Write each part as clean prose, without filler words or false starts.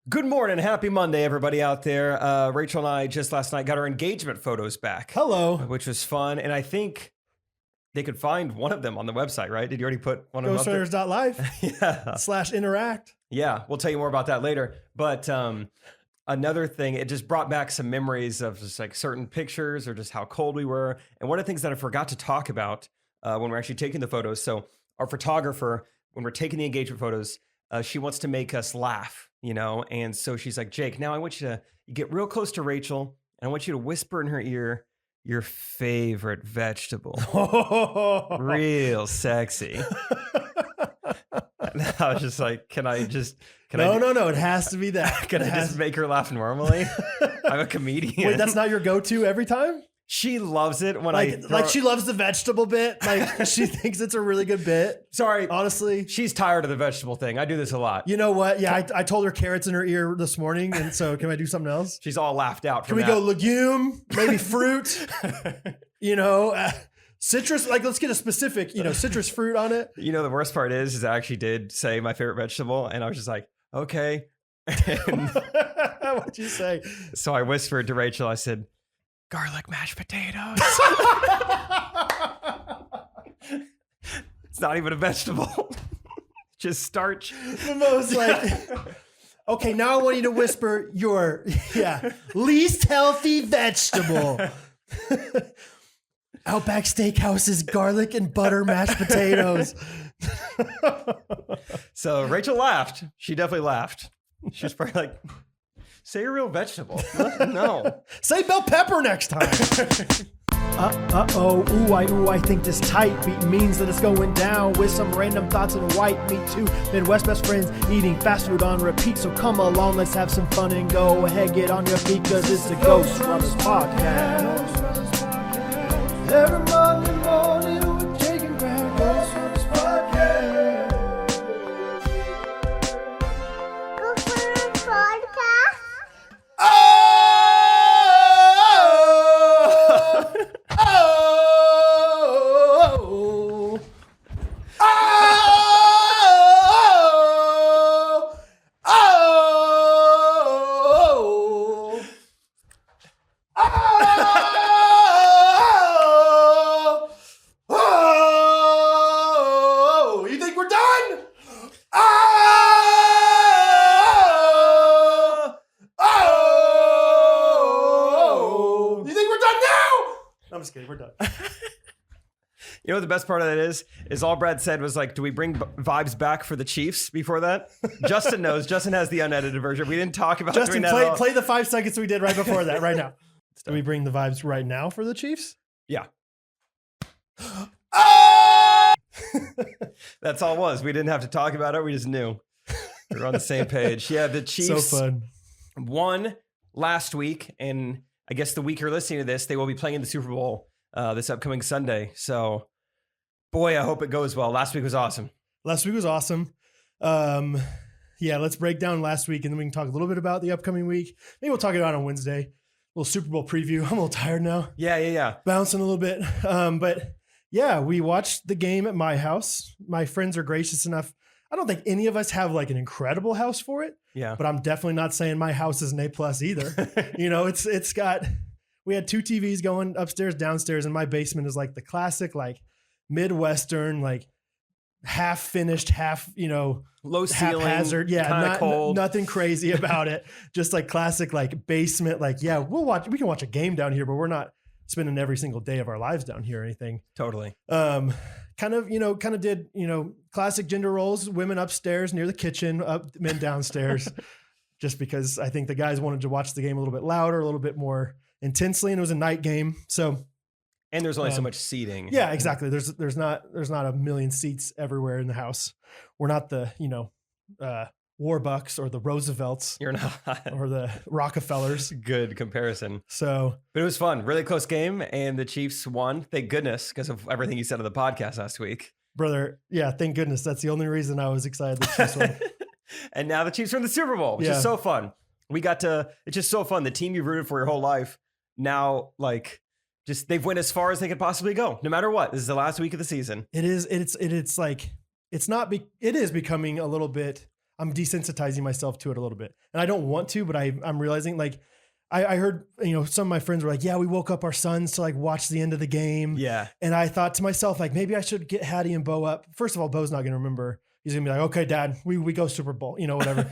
Good morning. Happy Monday, everybody out there. Rachel and I just last night got our engagement photos back. Hello. Which was fun. And I think they could find one of them on the website, right? Did you already put one of them up there? Ghostrunners.live /interact. Yeah, we'll tell you more about that later. But another thing, it just brought back some memories of just like certain pictures or just how cold we were. And one of the things that I forgot to talk about when we're actually taking the photos. So our photographer, when we're taking the engagement photos, she wants to make us laugh, you know? And so she's like, Jake, now I want you to get real close to Rachel and I want you to whisper in her ear your favorite vegetable. Real sexy. And I was just like, can I? No, it has to be that. Can I just make her laugh normally? I'm a comedian. Wait, that's not your go-to every time? She loves it when like she loves the vegetable bit. Like she thinks it's a really good bit. Sorry, honestly, she's tired of the vegetable thing. I do this a lot. You know what? Yeah, I told her carrots in her ear this morning, and so can I do something else? She's all laughed out. Can we go legume? Maybe fruit? Citrus. Like let's get a specific, citrus fruit on it. You know, the worst part is I actually did say my favorite vegetable, and I was just like, okay. What'd you say? So I whispered to Rachel. I said, garlic mashed potatoes. It's not even a vegetable. Just starch. The most okay, now I want you to whisper your least healthy vegetable. Outback Steakhouse's garlic and butter mashed potatoes. So Rachel laughed. She definitely laughed. She was probably like, say a real vegetable. No. Say bell pepper next time. I think this tight beat means that it's going down with some random thoughts and white meat too. Midwest best friends eating fast food on repeat. So come along, let's have some fun and go ahead, get on your feet, cause it's the Ghostrunners podcast. Every Monday morning with Jake and Graham, Ghostrunners podcast. We're done. You know what the best part of that is all Brad said was like, do we bring vibes back for the Chiefs before that? Justin knows. Justin has the unedited version. We didn't talk about Justin, doing that play the 5 seconds we did right before that, right now. Do we bring the vibes right now for the Chiefs? Yeah. That's all it was. We didn't have to talk about it. We just knew. We were on the same page. Yeah, the Chiefs so fun. Won last week, and I guess the week you're listening to this, they will be playing in the Super Bowl this upcoming Sunday. So, boy, I hope it goes well. Last week was awesome. Let's break down last week, and then we can talk a little bit about the upcoming week. Maybe we'll talk about it on Wednesday. A little Super Bowl preview. I'm a little tired now. Yeah. Bouncing a little bit. But yeah, we watched the game at my house. My friends are gracious enough. I don't think any of us have like an incredible house for it. Yeah. But I'm definitely not saying my house is an A+ either. We had 2 TVs going upstairs, downstairs, and my basement is like the classic, like Midwestern, like half finished, half, low ceiling, haphazard. Yeah. cold. Nothing crazy about it. Just like classic, like basement. Like, yeah, we can watch a game down here, but we're not spending every single day of our lives down here or anything. Totally. Kind of did, classic gender roles, women upstairs near the kitchen, men downstairs, just because I think the guys wanted to watch the game a little bit louder, a little bit more intensely, and it was a night game. So, and there's only so much seating. Yeah, exactly. There's not a million seats everywhere in the house. We're not the, Warbucks or the Roosevelts. You're not. Or the Rockefellers. Good comparison. So, but it was fun. Really close game, and the Chiefs won. Thank goodness, because of everything you said on the podcast last week. Brother, yeah, thank goodness. That's the only reason I was excited the Chiefs won. And now the Chiefs are in the Super Bowl, which is so fun. It's just so fun. The team you've rooted for your whole life, now, they've went as far as they could possibly go, no matter what. This is the last week of the season. It is becoming a little bit, I'm desensitizing myself to it a little bit, and I don't want to, but I'm realizing like I heard, some of my friends were like, yeah, we woke up our sons to like watch the end of the game. Yeah. And I thought to myself, like, maybe I should get Hattie and Bo up. First of all, Bo's not going to remember. He's going to be like, okay, Dad, we go Super Bowl, whatever.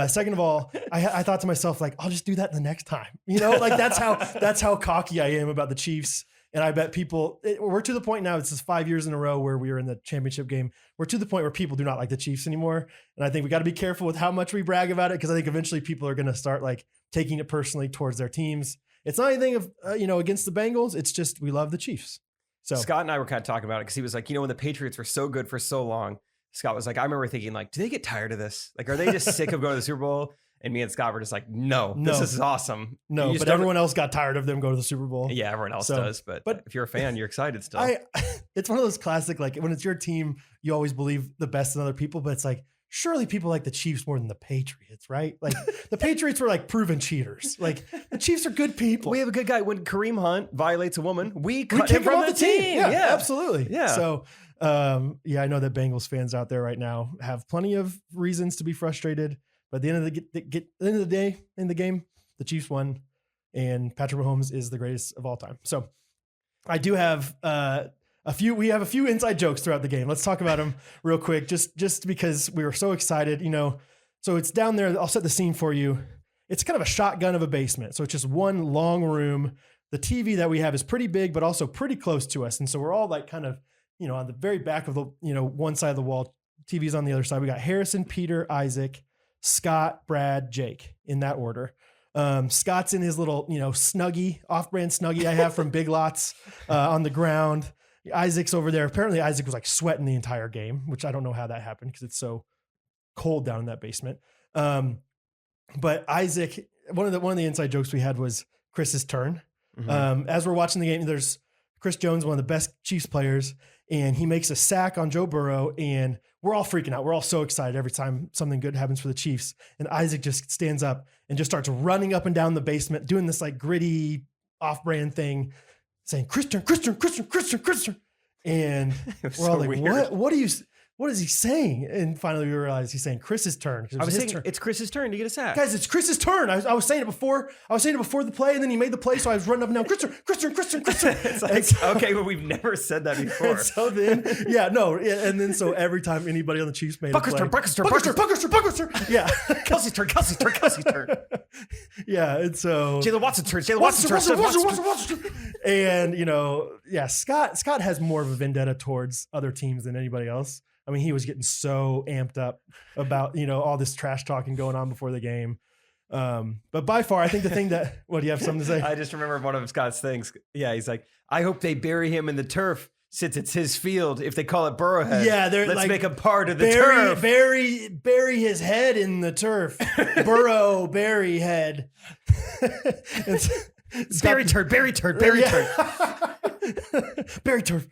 Second of all, I thought to myself, like, I'll just do that the next time. Like that's how cocky I am about the Chiefs. And I bet we're to the point now, it's just 5 years in a row where we were in the championship game. We're to the point where people do not like the Chiefs anymore. And I think we got to be careful with how much we brag about it, because I think eventually people are going to start like taking it personally towards their teams. It's not anything of, against the Bengals. It's just, we love the Chiefs. So Scott and I were kind of talking about it because he was like, when the Patriots were so good for so long, Scott was like, I remember thinking like, do they get tired of this? Like, are they just sick of going to the Super Bowl? And me and Scott were just like, no, this is awesome. No, but everyone else got tired of them going to the Super Bowl. Yeah, everyone else does. But if you're a fan, you're excited still. It's one of those classic, like when it's your team, you always believe the best in other people, but it's like, surely people like the Chiefs more than the Patriots, right? Like the Patriots were like proven cheaters. Like the Chiefs are good people. We have a good guy. When Kareem Hunt violates a woman, we kick him from the team. Yeah, absolutely. Yeah. So, I know that Bengals fans out there right now have plenty of reasons to be frustrated. But at the end of the day, in the game, the Chiefs won, and Patrick Mahomes is the greatest of all time. So, I do have we have a few inside jokes throughout the game. Let's talk about them real quick, just because we were so excited, So it's down there. I'll set the scene for you. It's kind of a shotgun of a basement. So it's just one long room. The TV that we have is pretty big, but also pretty close to us. And so we're all like kind of, on the very back of the, one side of the wall. TV's on the other side. We got Harrison, Peter, Isaac, Scott, Brad, Jake, in that order. Scott's in his little, Snuggie, off-brand Snuggie I have from Big Lots on the ground. Isaac's over there. Apparently Isaac was like sweating the entire game, which I don't know how that happened because it's so cold down in that basement. But Isaac, one of the inside jokes we had was Chris's turn. Mm-hmm. As we're watching the game, there's Chris Jones, one of the best Chiefs players, and he makes a sack on Joe Burrow, and we're all freaking out. We're all so excited every time something good happens for the Chiefs. And Isaac just stands up and just starts running up and down the basement, doing this like gritty off-brand thing, saying, Christian. And we're all like, weird. What is he saying? And finally we realized he's saying Chris's turn. I was saying it's Chris's turn to get a sack. Guys, it's Chris's turn. I was saying it before. I was saying it before the play, and then he made the play, so I was running up and down. Christian. It's like, okay, but we've never said that before. And so then, and then so every time anybody on the Chiefs made Bucker's a play, Bucker's turn. Yeah. Kelsey's turn. Yeah, and so Jaylen Watson's turn. And Scott has more of a vendetta towards other teams than anybody else. I mean, he was getting so amped up about, all this trash talking going on before the game. But by far, I think the thing that, what, do you have something to say? I just remember one of Scott's things. Yeah, he's like, I hope they bury him in the turf since it's his field. If they call it Burrowhead, let's like, make him part of the turf. Bury his head in the turf. Bury head. Berry turd. Barry turf.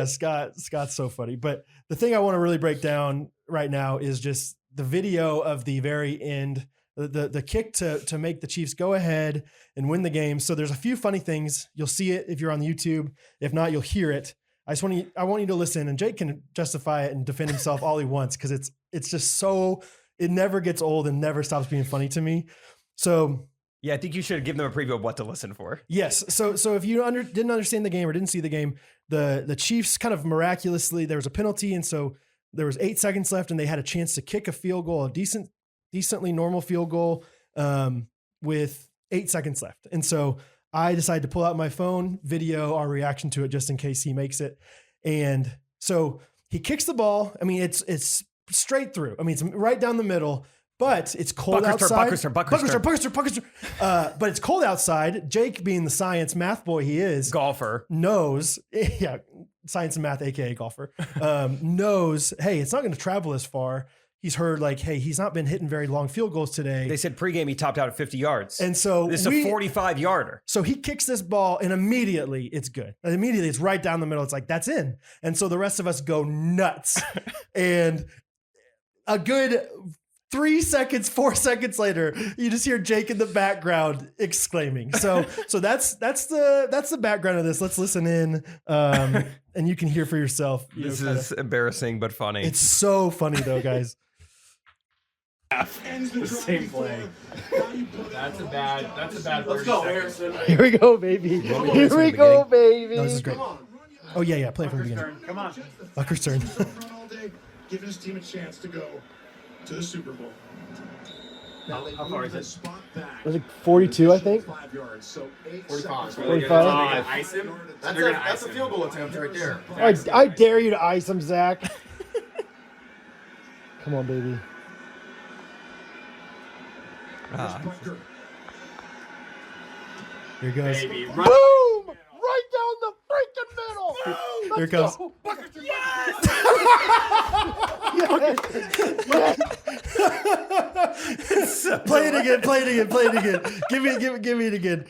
Scott's so funny. But the thing I want to really break down right now is just the video of the very end, the kick to make the Chiefs go ahead and win the game. So there's a few funny things. You'll see it if you're on YouTube. If not, you'll hear it. I want you to listen, and Jake can justify it and defend himself all he wants, because it's just so, it never gets old and never stops being funny to me. So yeah, I think you should give them a preview of what to listen for. Yes. So if you didn't understand the game or didn't see the game, the Chiefs kind of miraculously, there was a penalty, and so there was 8 seconds left, and they had a chance to kick a field goal, a decently normal field goal, with 8 seconds left. And so I decided to pull out my phone, video our reaction to it just in case he makes it. And so he kicks the ball. I mean, it's straight through. I mean, it's right down the middle. But it's cold outside. Bucker's. But it's cold outside. Jake, being the science math boy he is, golfer, knows, science and math, aka golfer, knows, hey, it's not going to travel as far. He's heard like, hey, he's not been hitting very long field goals today. They said pregame he topped out at 50 yards. And so this is a 45-yarder. So he kicks this ball, and immediately it's good. And immediately it's right down the middle. It's like, that's in. And so the rest of us go nuts. And a good 4 seconds later, you just hear Jake in the background exclaiming. So that's the background of this. Let's listen in, and you can hear for yourself. This is embarrassing but funny. It's so funny though, guys. half. The same play. That's a bad. Let's go, Harrison. Here we go, baby. Here we go, baby. No, this is great. Oh, yeah. Play it from the beginning. Come on. Bucker's turn. Giving his team a chance to go to the Super Bowl. How far is it? Was it 42, I think? 5 yards, so 45. 45? Ice him? That's a field goal attempt right there. I dare you to ice him, Zach. Come on, baby. Here it goes. Baby, Boom! Right down the freaking middle. Here it goes. Play it again. Give me it again.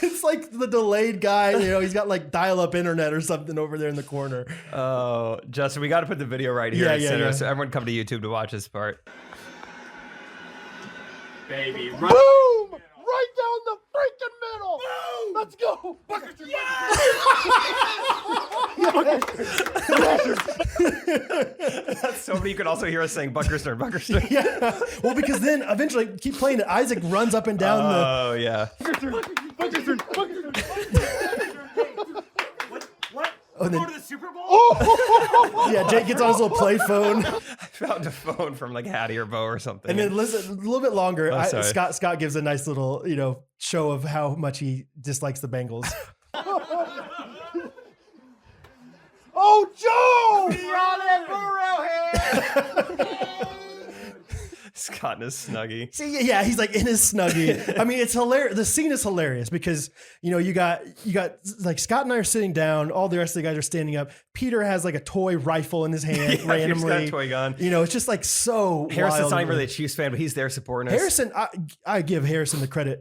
It's like the delayed guy, he's got like dial-up internet or something over there in the corner. Oh, Justin, we got to put the video right here. Yeah. So everyone come to YouTube to watch this part. Baby, Boom! Right down the freaking middle. Boom! Let's go. That's so many. You could also hear us saying Bucker's turn. Yeah. Well, because then eventually keep playing it. Isaac runs up and down the. Oh, yeah. Oh, Go to the Super Bowl? Yeah, Jake gets on his little play phone. I found a phone from like Hattie or Bo or something. And then listen, a little bit longer. sorry. Scott gives a nice little, show of how much he dislikes the Bengals. Oh, Joe! Scott in his Snuggie. See, yeah, he's like in his Snuggie. I mean, it's hilarious. The scene is hilarious because, you got like Scott and I are sitting down. All the rest of the guys are standing up. Peter has like a toy rifle in his hand randomly. He's got a toy gun. It's just like so Harrison's wild. not even really a Chiefs fan, but he's there supporting us. Harrison, I give Harrison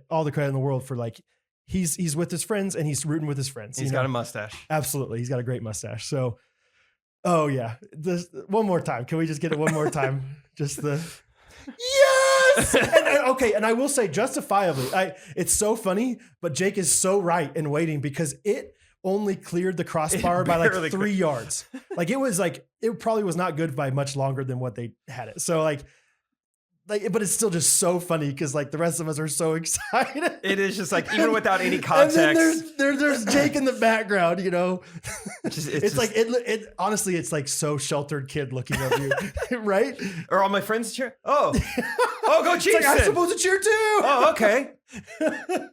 all the credit in the world for like, he's with his friends and he's rooting with his friends. He's got a mustache. Absolutely. He's got a great mustache. So, oh yeah. One more time. Can we just get it one more time? Just the... Yes. And I will say justifiably, it's so funny, but Jake is so right in waiting because it only cleared the crossbar by like 3 yards. Like it probably was not good by much longer than what they had it. So but it's still just so funny because like the rest of us are so excited. It is just like even without any context. And then there's Jake in the background, It's like it honestly, it's like so sheltered kid looking of you, right? Or all my friends cheer. Oh, go Chiefs! It's like, I'm supposed to cheer too. Oh, okay.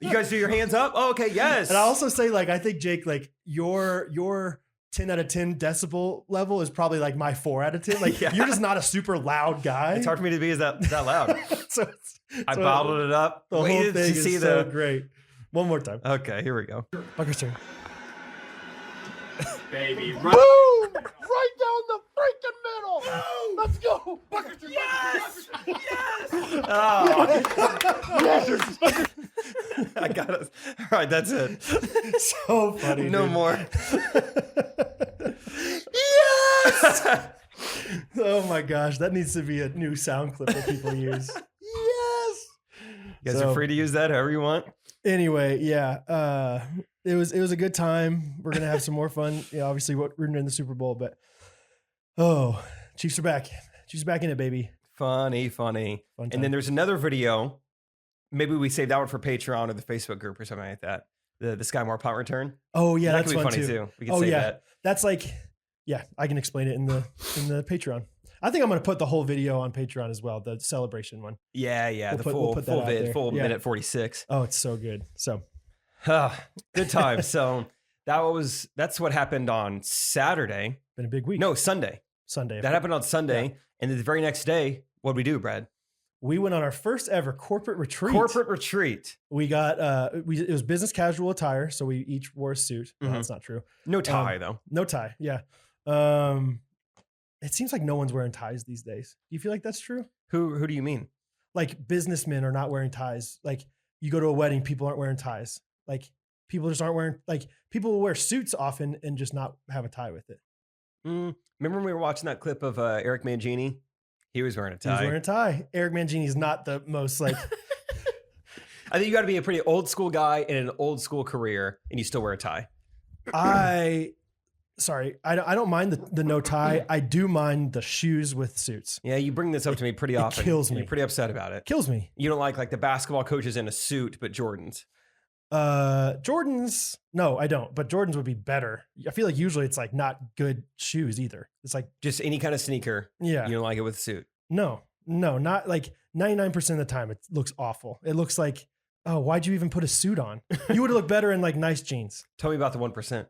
You guys do your hands up. Oh, okay, yes. And I also say like I think Jake, like your 10 out of 10 decibel level is probably like my 4 out of 10. Like you're just not a super loud guy. It's hard for me to be that loud. I bottled it up. The whole Waited thing to is see so great. One more time. Okay, here we go. Bucker's turn. Baby, Boom! Right down the freaking middle. Boom! Let's go. Bucker's turn. Yes! Oh. I got it. All right, that's it. So funny. No dude. more. Yes! Oh my gosh, that needs to be a new sound clip that people use. Yes. You guys are free to use that however you want. Anyway, yeah, it was a good time. We're gonna have some more fun. Yeah, obviously, we're in the Super Bowl, but Chiefs are back. Chiefs are back in it, baby. Funny. Fun time. And then there's another video. Maybe we save that one for Patreon or the Facebook group or something like that. The Sky Moore punt return. Oh yeah, that that's could be fun funny too. We can save that. That's like, yeah, I can explain it in the Patreon. I think I'm gonna put the whole video on Patreon as well, the celebration one. Yeah. We'll put that out there. full Yeah. minute 46. Oh, it's so good. So Good time. So that's what happened on Saturday. been a big week. No, Sunday. Sunday. That happened on Sunday. Yeah. And then the very next day, what'd we do, Brad? We went on our first ever corporate retreat. We got it was business casual attire, so we each wore a suit. No, that's not true. No tie though. No tie. Yeah. It seems like no one's wearing ties these days. Do you feel like that's true? Who do you mean? Like businessmen are not wearing ties. Like you go to a wedding, people aren't wearing ties. Like people just aren't wearing, like people will wear suits often and just not have a tie with it. Remember when we were watching that clip of Eric Mangini? He was wearing a tie. He was wearing a tie. Eric Mangini is not the most like. I think you got to be a pretty old school guy in an old school career and you still wear a tie. sorry, I don't mind the no tie. I do mind the shoes with suits. Yeah, you bring this up to me pretty often. kills me. You're pretty upset about it. Kills me. You don't like the basketball coaches in a suit, but Jordans. Jordans, no, I don't. But Jordans would be better. I feel like usually it's like not good shoes either. It's like Just any kind of sneaker. yeah, You don't like it with a suit. no, not like 99% of the time. It looks awful. It looks like, oh, why'd you even put a suit on? You would look better in like nice jeans. Tell me about the 1%.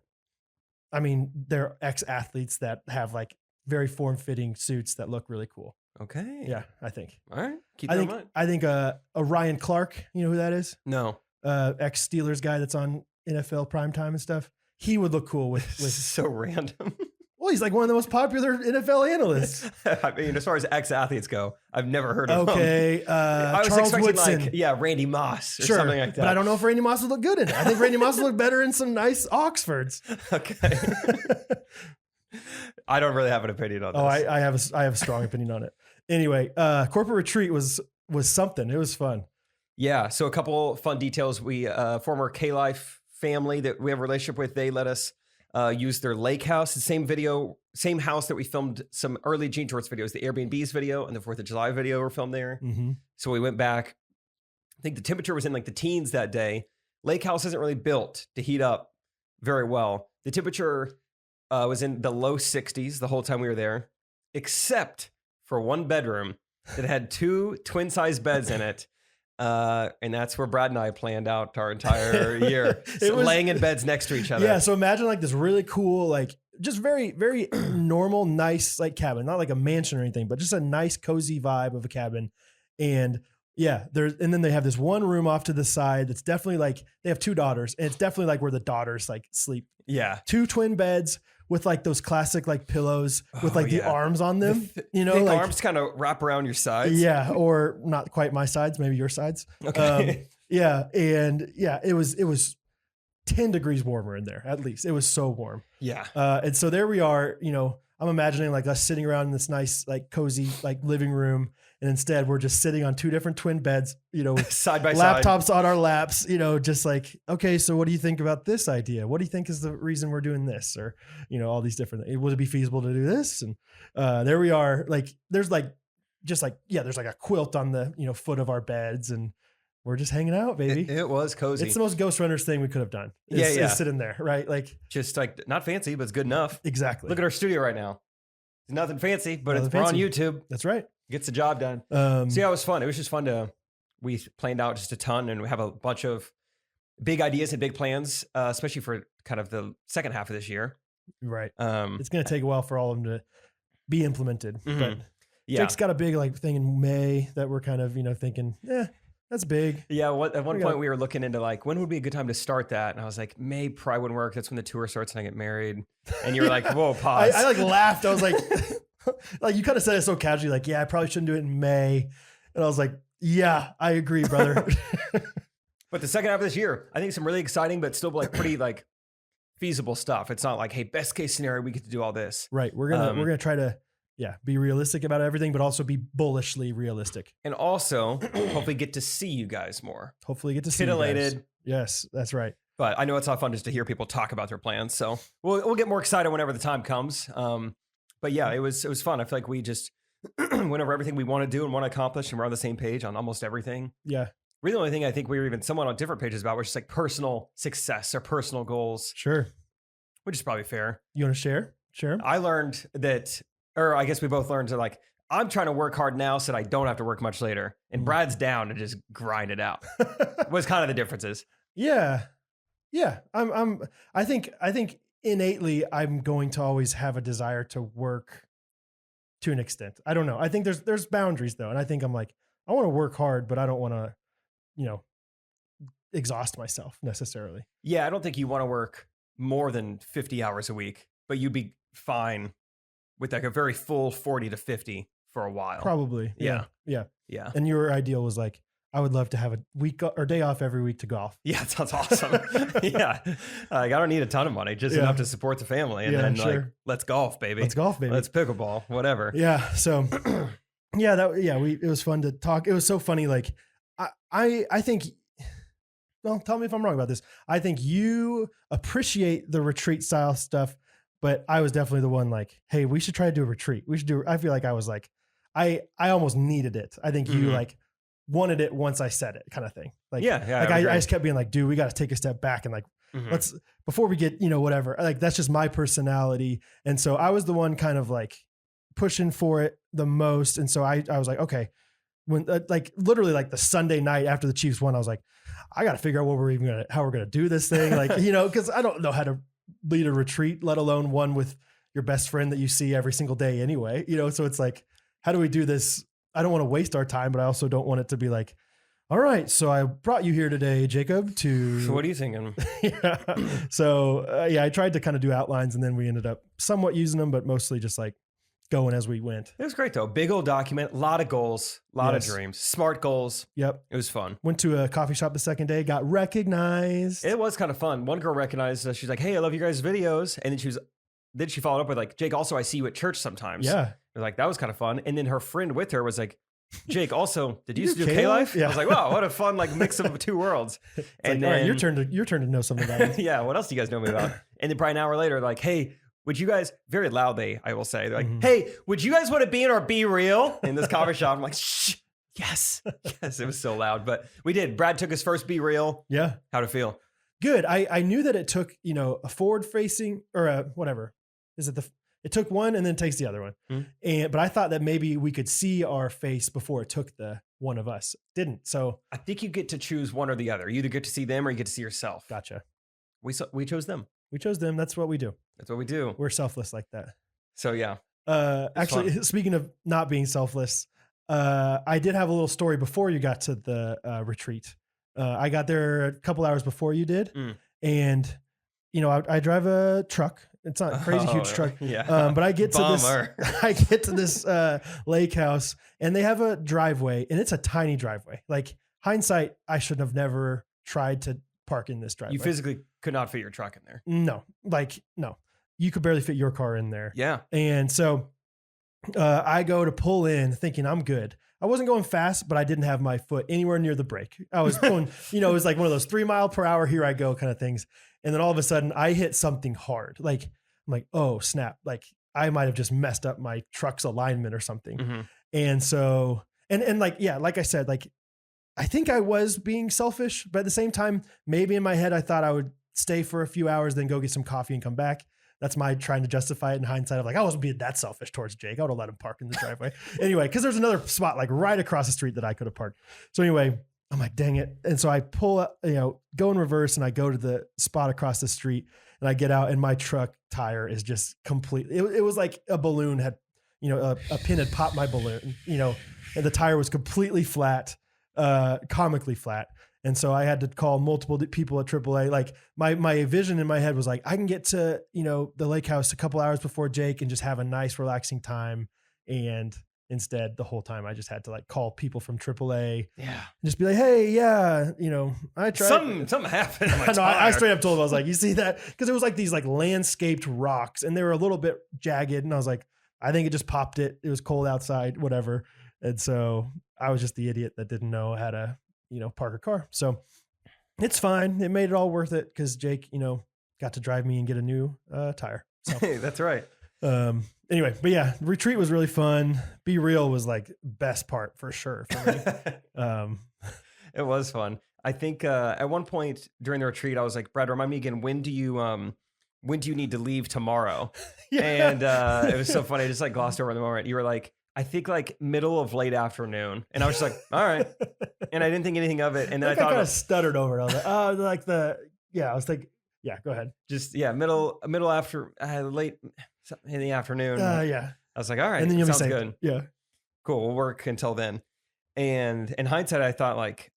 I mean, they're ex-athletes that have like very form-fitting suits that look really cool. Okay. Yeah, I think. All right. Keep that in mind. I think a Ryan Clark, you know who that is? No. Ex-Steelers guy that's on NFL primetime and stuff. He would look cool with This is so random. well, he's like one of the most popular NFL analysts. I mean, as far as ex-athletes go, I've never heard of them. Okay, I was Charles expecting Woodson. Randy Moss or Sure, something like that. but I don't know if Randy Moss would look good in it. I think Randy Moss would look better in some nice Oxfords. Okay. I don't really have an opinion on this. Oh, I have a strong opinion on it. Anyway, corporate retreat was something. It was fun. Yeah. So a couple fun details. We former K-Life family that we have a relationship with, they let us use their lake house, the same house that we filmed some early Gene Shorts videos. The Airbnb's video and the 4th of July video were filmed there. Mm-hmm. So we went back. I think the temperature was in like the teens that day. Lake house isn't really built to heat up very well. The temperature was in the low 60s the whole time we were there, except for one bedroom that had 2 twin-size beds in it. And that's where Brad and I planned out our entire year. So laying in beds next to each other. Yeah. So imagine like this really cool, like just very, very normal, nice like cabin, not like a mansion or anything, but just a nice, cozy vibe of a cabin. And yeah, and then they have this one room off to the side that's definitely like, they have 2 daughters, and it's definitely like where the daughters like sleep. Yeah. 2 twin beds with like those classic like pillows with like the arms on them, you know, thick like arms kind of wrap around your sides. yeah, or not quite my sides, maybe your sides. Okay. Yeah, and yeah, it was 10 degrees warmer in there at least. It was so warm. Yeah. And so there we are. You know, I'm imagining like us sitting around in this nice like cozy like living room, and instead we're just sitting on 2 different twin beds. You know, with Side by side. laptops on our laps, you know, just like, okay, so what do you think about this idea? What do you think is the reason we're doing this? Or, you know, all these different things. Would it be feasible to do this? And there we are. Like, there's like, just like, yeah, there's like a quilt on the, you know, foot of our beds, and we're just hanging out, baby. It was cozy. It's the most Ghostrunners thing we could have done. Is sit in there, right? Like, just like not fancy, but it's good enough. exactly. Look at our studio right now. It's nothing fancy, but Nothing we're on fancy. YouTube. That's right. Gets the job done. So yeah, it was fun. It was just fun we planned out just a ton, and we have a bunch of big ideas and big plans, especially for kind of the second half of this year. Right. It's going to take a while for all of them to be implemented, but Yeah. Jake's got a big like thing in May that we're kind of, you know, thinking, that's big. Yeah. At one point we were looking into like, when would be a good time to start that? And I was like, May probably wouldn't work. That's when the tour starts and I get married. And you were like, whoa, pause. I like laughed. I was like, like you kind of said it so casually, like, yeah, I probably shouldn't do it in May. And I was like, yeah, I agree, brother. But the second half of this year, I think some really exciting, but still like pretty like feasible stuff. It's not like, hey, best case scenario, we get to do all this. Right. We're gonna try to be realistic about everything, but also be bullishly realistic. And also hopefully get to see you guys more. Hopefully get to see you guys. Titillated. Yes, that's right. But I know it's not fun just to hear people talk about their plans. So we'll get more excited whenever the time comes. But yeah, it was fun. I feel like we just went over everything we want to do and want to accomplish, and we're on the same page on almost everything. Yeah. Really, the only thing I think we were even somewhat on different pages about was just like personal success or personal goals, Sure. which is probably fair. You want to share? Sure. I learned that, or I guess we both learned that like, I'm trying to work hard now so that I don't have to work much later. And Brad's down to just grind it out. Was kind of the differences. Yeah. Yeah. I think innately I'm going to always have a desire to work to an extent. I don't know. I think there's boundaries though. And I think I'm like, I want to work hard, but I don't want to, you know, exhaust myself necessarily. Yeah. I don't think you want to work more than 50 hours a week, but you'd be fine with like a very full 40 to 50 for a while. Probably. Yeah. Yeah. Yeah. And your ideal was like, I would love to have a week or day off every week to golf. Yeah, that sounds awesome. Yeah. Like, I don't need a ton of money, just enough to support the family. And then like, let's golf, baby. Let's golf, baby. Let's pickleball, whatever. Yeah. So it was fun to talk. It was so funny. Like I think, well, tell me if I'm wrong about this. I think you appreciate the retreat style stuff but I was definitely the one like, hey, we should try to do a retreat. I feel like I was like, I almost needed it. I think you like wanted it once I said it kind of thing. Like, I just kept being like, dude, we got to take a step back and like, let's, before we get, whatever, like, that's just my personality. And so I was the one kind of like pushing for it the most. And so I was like, okay, when like literally like the Sunday night after the Chiefs won, I was like, I got to figure out how we're going to do this thing. Like, cause I don't know how to lead a retreat, let alone one with your best friend that you see every single day anyway, so it's like, how do we do this? I don't want to waste our time, but I also don't want it to be like, all right, so I brought you here today, Jacob, to. So what are you thinking? Yeah. So I tried to kind of do outlines, and then we ended up somewhat using them, but mostly just like going as we went. It was great though. Big old document, a lot of goals, a lot of dreams, smart goals. Yep. It was fun. Went to a coffee shop the second day, got recognized. It was kind of fun. One girl recognized us. She's like, hey, I love you guys' videos. And then she followed up with like, Jake, also I see you at church sometimes. Yeah. Like, that was kind of fun. And then her friend with her was like, Jake, also, did you used to do K-Life? K-Life? Yeah. I was like, wow, what a fun like mix of two worlds. And like, then, all right, your turn to know something about me. Yeah, what else do you guys know me about? And then probably an hour later, like, hey, would you guys, very loudly, I will say, they're like, hey, would you guys want to be in our BeReal in this coffee shop? I'm like, shh, yes. Yes, it was so loud. But we did. Brad took his first BeReal. Yeah. How'd it feel? Good. I knew that it took, a forward facing or a whatever. It took one and then takes the other one. But I thought that maybe we could see our face before it took the one of us. Didn't. So I think you get to choose one or the other. You either get to see them or you get to see yourself. Gotcha. We chose them. We chose them. That's what we do. That's what we do. We're selfless like that. So yeah. Actually, speaking of not being selfless, I did have a little story before you got to the retreat. I got there a couple hours before you did. And, I drive a truck. It's not a crazy huge truck. Yeah. But I get to this lake house, and they have a driveway, and it's a tiny driveway. Like, hindsight, I should have never tried to park in this driveway. You physically could not fit your truck in there. No. You could barely fit your car in there. Yeah. And so I go to pull in thinking I'm good. I wasn't going fast, but I didn't have my foot anywhere near the brake. I was going, it was like one of those 3 mile per hour, here I go kind of things. And then all of a sudden I hit something hard. Like, I'm like, oh snap. Like, I might've just messed up my truck's alignment or something. And so, and like, yeah, like I said, like, I think I was being selfish, but at the same time, maybe in my head, I thought I would stay for a few hours, then go get some coffee and come back. That's my trying to justify it in hindsight of like, I wasn't being that selfish towards Jake. I would have let him park in the driveway. Anyway, because there's another spot like right across the street that I could have parked. So anyway, I'm like, dang it. And so I pull up, go in reverse, and I go to the spot across the street, and I get out, and my truck tire is just completely, it was like a balloon had, a pin had popped my balloon, and the tire was completely flat, comically flat. And so I had to call multiple people at AAA. Like, my vision in my head was like, I can get to, the lake house a couple hours before Jake and just have a nice relaxing time. And instead, the whole time I just had to like call people from AAA. Yeah. And just be like, hey, yeah, I tried. Something happened. I straight up told him, I was like, you see that? Because it was like these like landscaped rocks, and they were a little bit jagged. And I was like, I think it just popped it. It was cold outside, whatever. And so I was just the idiot that didn't know how to, park a car. So it's fine. It made it all worth it because Jake, got to drive me and get a new tire. So hey, that's right. Anyway, but yeah, retreat was really fun. BeReal was like best part for sure for me. It was fun. I think at one point during the retreat, I was like, Brad, remind me again, when do you need to leave tomorrow? Yeah. And it was so funny. I just like glossed over the moment. You were like, I think like middle of late afternoon. And I was just like, all right. And I didn't think anything of it. And then I thought kind of stuttered over it. I was like, I was thinking, yeah, go ahead. Just, middle after, late in the afternoon. Yeah. I was like, all right. And then you'll sounds say, good. Yeah. Cool. We'll work until then. And in hindsight, I thought like,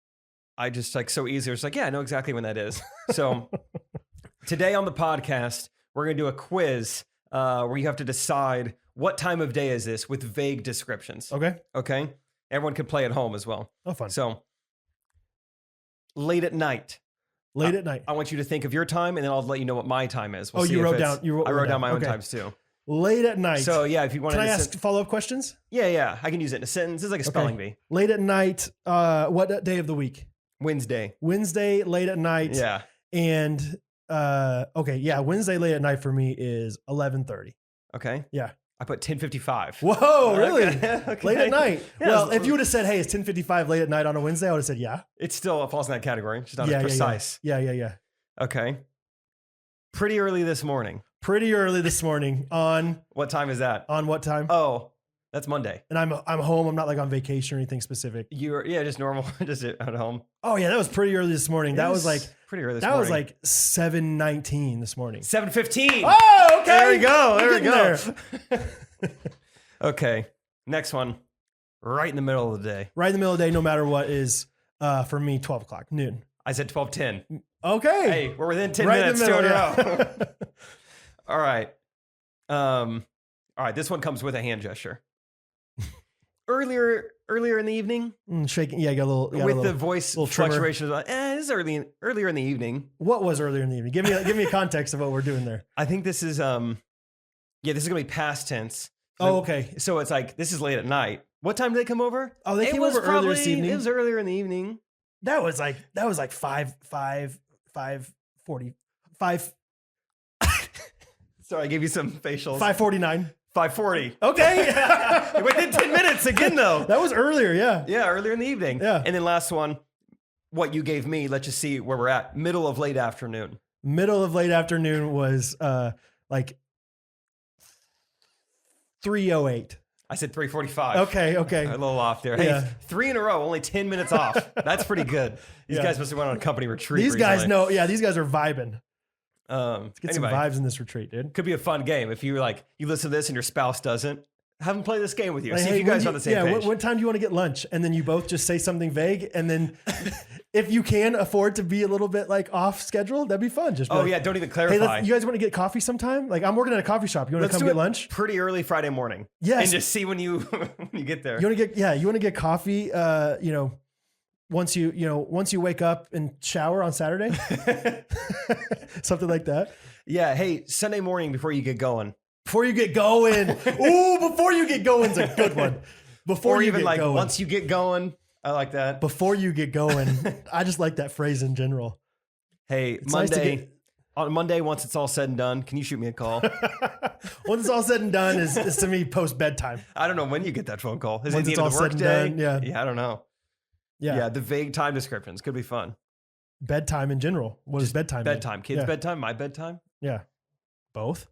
I just like so easy. It was like, yeah, I know exactly when that is. So today on the podcast, we're going to do a quiz where you have to decide what time of day is this with vague descriptions. Okay. Everyone can play at home as well. Oh, fun. So late at night. I want you to think of your time, and then I'll let you know what my time is. We'll you wrote down. I wrote down my own times too. Late at night. So yeah, if you want to ask follow-up questions? Yeah. I can use it in a sentence. It's like a spelling bee. Late at night. What day of the week? Wednesday, late at night. Yeah. And Okay, yeah, Wednesday late at night for me is 11:30. Okay. Yeah. I put 10:55. Whoa, really? Okay. Late at night. Yeah, Well, if you would have said, "Hey, it's 10:55 late at night on a Wednesday," I would have said, "Yeah." It still falls in that category. It's just not Yeah, as yeah, precise. Yeah. Okay. Pretty early this morning. Pretty early this morning on What time is that? what time? Oh, that's Monday. And I'm home. I'm not like on vacation or anything specific. Just normal, just at home. Oh yeah, that was pretty early this morning. That was like pretty early this that morning. was like 7:19 this morning. 7:15. Oh, okay. There we go. We're There we getting go. Okay. Next one. Right in the middle of the day. Right in the middle of the day, no matter what, is for me 12 o'clock noon. I said 12:10. Okay. Hey, we're within 10 Right in minutes. the Two in a middle, row. All right. All right. This one comes with a hand gesture. Earlier in the evening, Shaking. Yeah, you got a little with the voice little tremor. fluctuations. This is earlier in the evening. What was earlier in the evening? Give me a context of what we're doing there. I think this is this is gonna be past tense. Oh, okay. So it's like this is late at night. What time did they come over? Oh, they It came was over earlier this evening. It was earlier in the evening. That was like 5:40. Sorry, I gave you some facials. 5:49. 5:40. Okay. Within 10 minutes again, though. That was earlier, yeah. Yeah, earlier in the evening. Yeah. And then last one, what you gave me. Let's just see where we're at. Middle of late afternoon. Middle of late afternoon was like 3:08. I said 3:45. Okay. A little off there. Hey, Yeah. 3 in a row, only 10 minutes off. That's pretty good. These Yeah. guys must have went on a company retreat. These guys recently. know. Yeah, these guys are vibing. Let's Get some vibes in this retreat, dude. Could be a fun game if you you listen to this and your spouse doesn't. Have them play this game with you. Like, See hey, if you guys when are on the same yeah, page. what time do you want to get lunch? And then you both just say something vague. And then if you can afford to be a little bit like off schedule, that'd be fun. Just be like, yeah, don't even hey, clarify. you guys want to get coffee sometime? Like I'm working at a coffee shop. You want to Let's come do get it lunch? pretty early Friday morning. Yes. And just see when you when you get there. You want to get coffee, once you wake up and shower on Saturday, something like that. Yeah, hey, Sunday morning before you get going. Before you get going. Ooh, before you get going is a good one. Before Or you even get going. once you get going. I like that. Before you get going. I just like that phrase in general. Hey, It's nice to Monday. On Monday, once it's all said and done, can you shoot me a call? Once it's all said and done is to me post bedtime. I don't know when you get that phone call. Is Once it it's the all end of the said and workday? done, yeah. I don't know. Yeah. The vague time descriptions could be fun. Bedtime in general. What is bedtime? mean? Bedtime. Kids' Yeah. bedtime, my bedtime. Yeah. Both?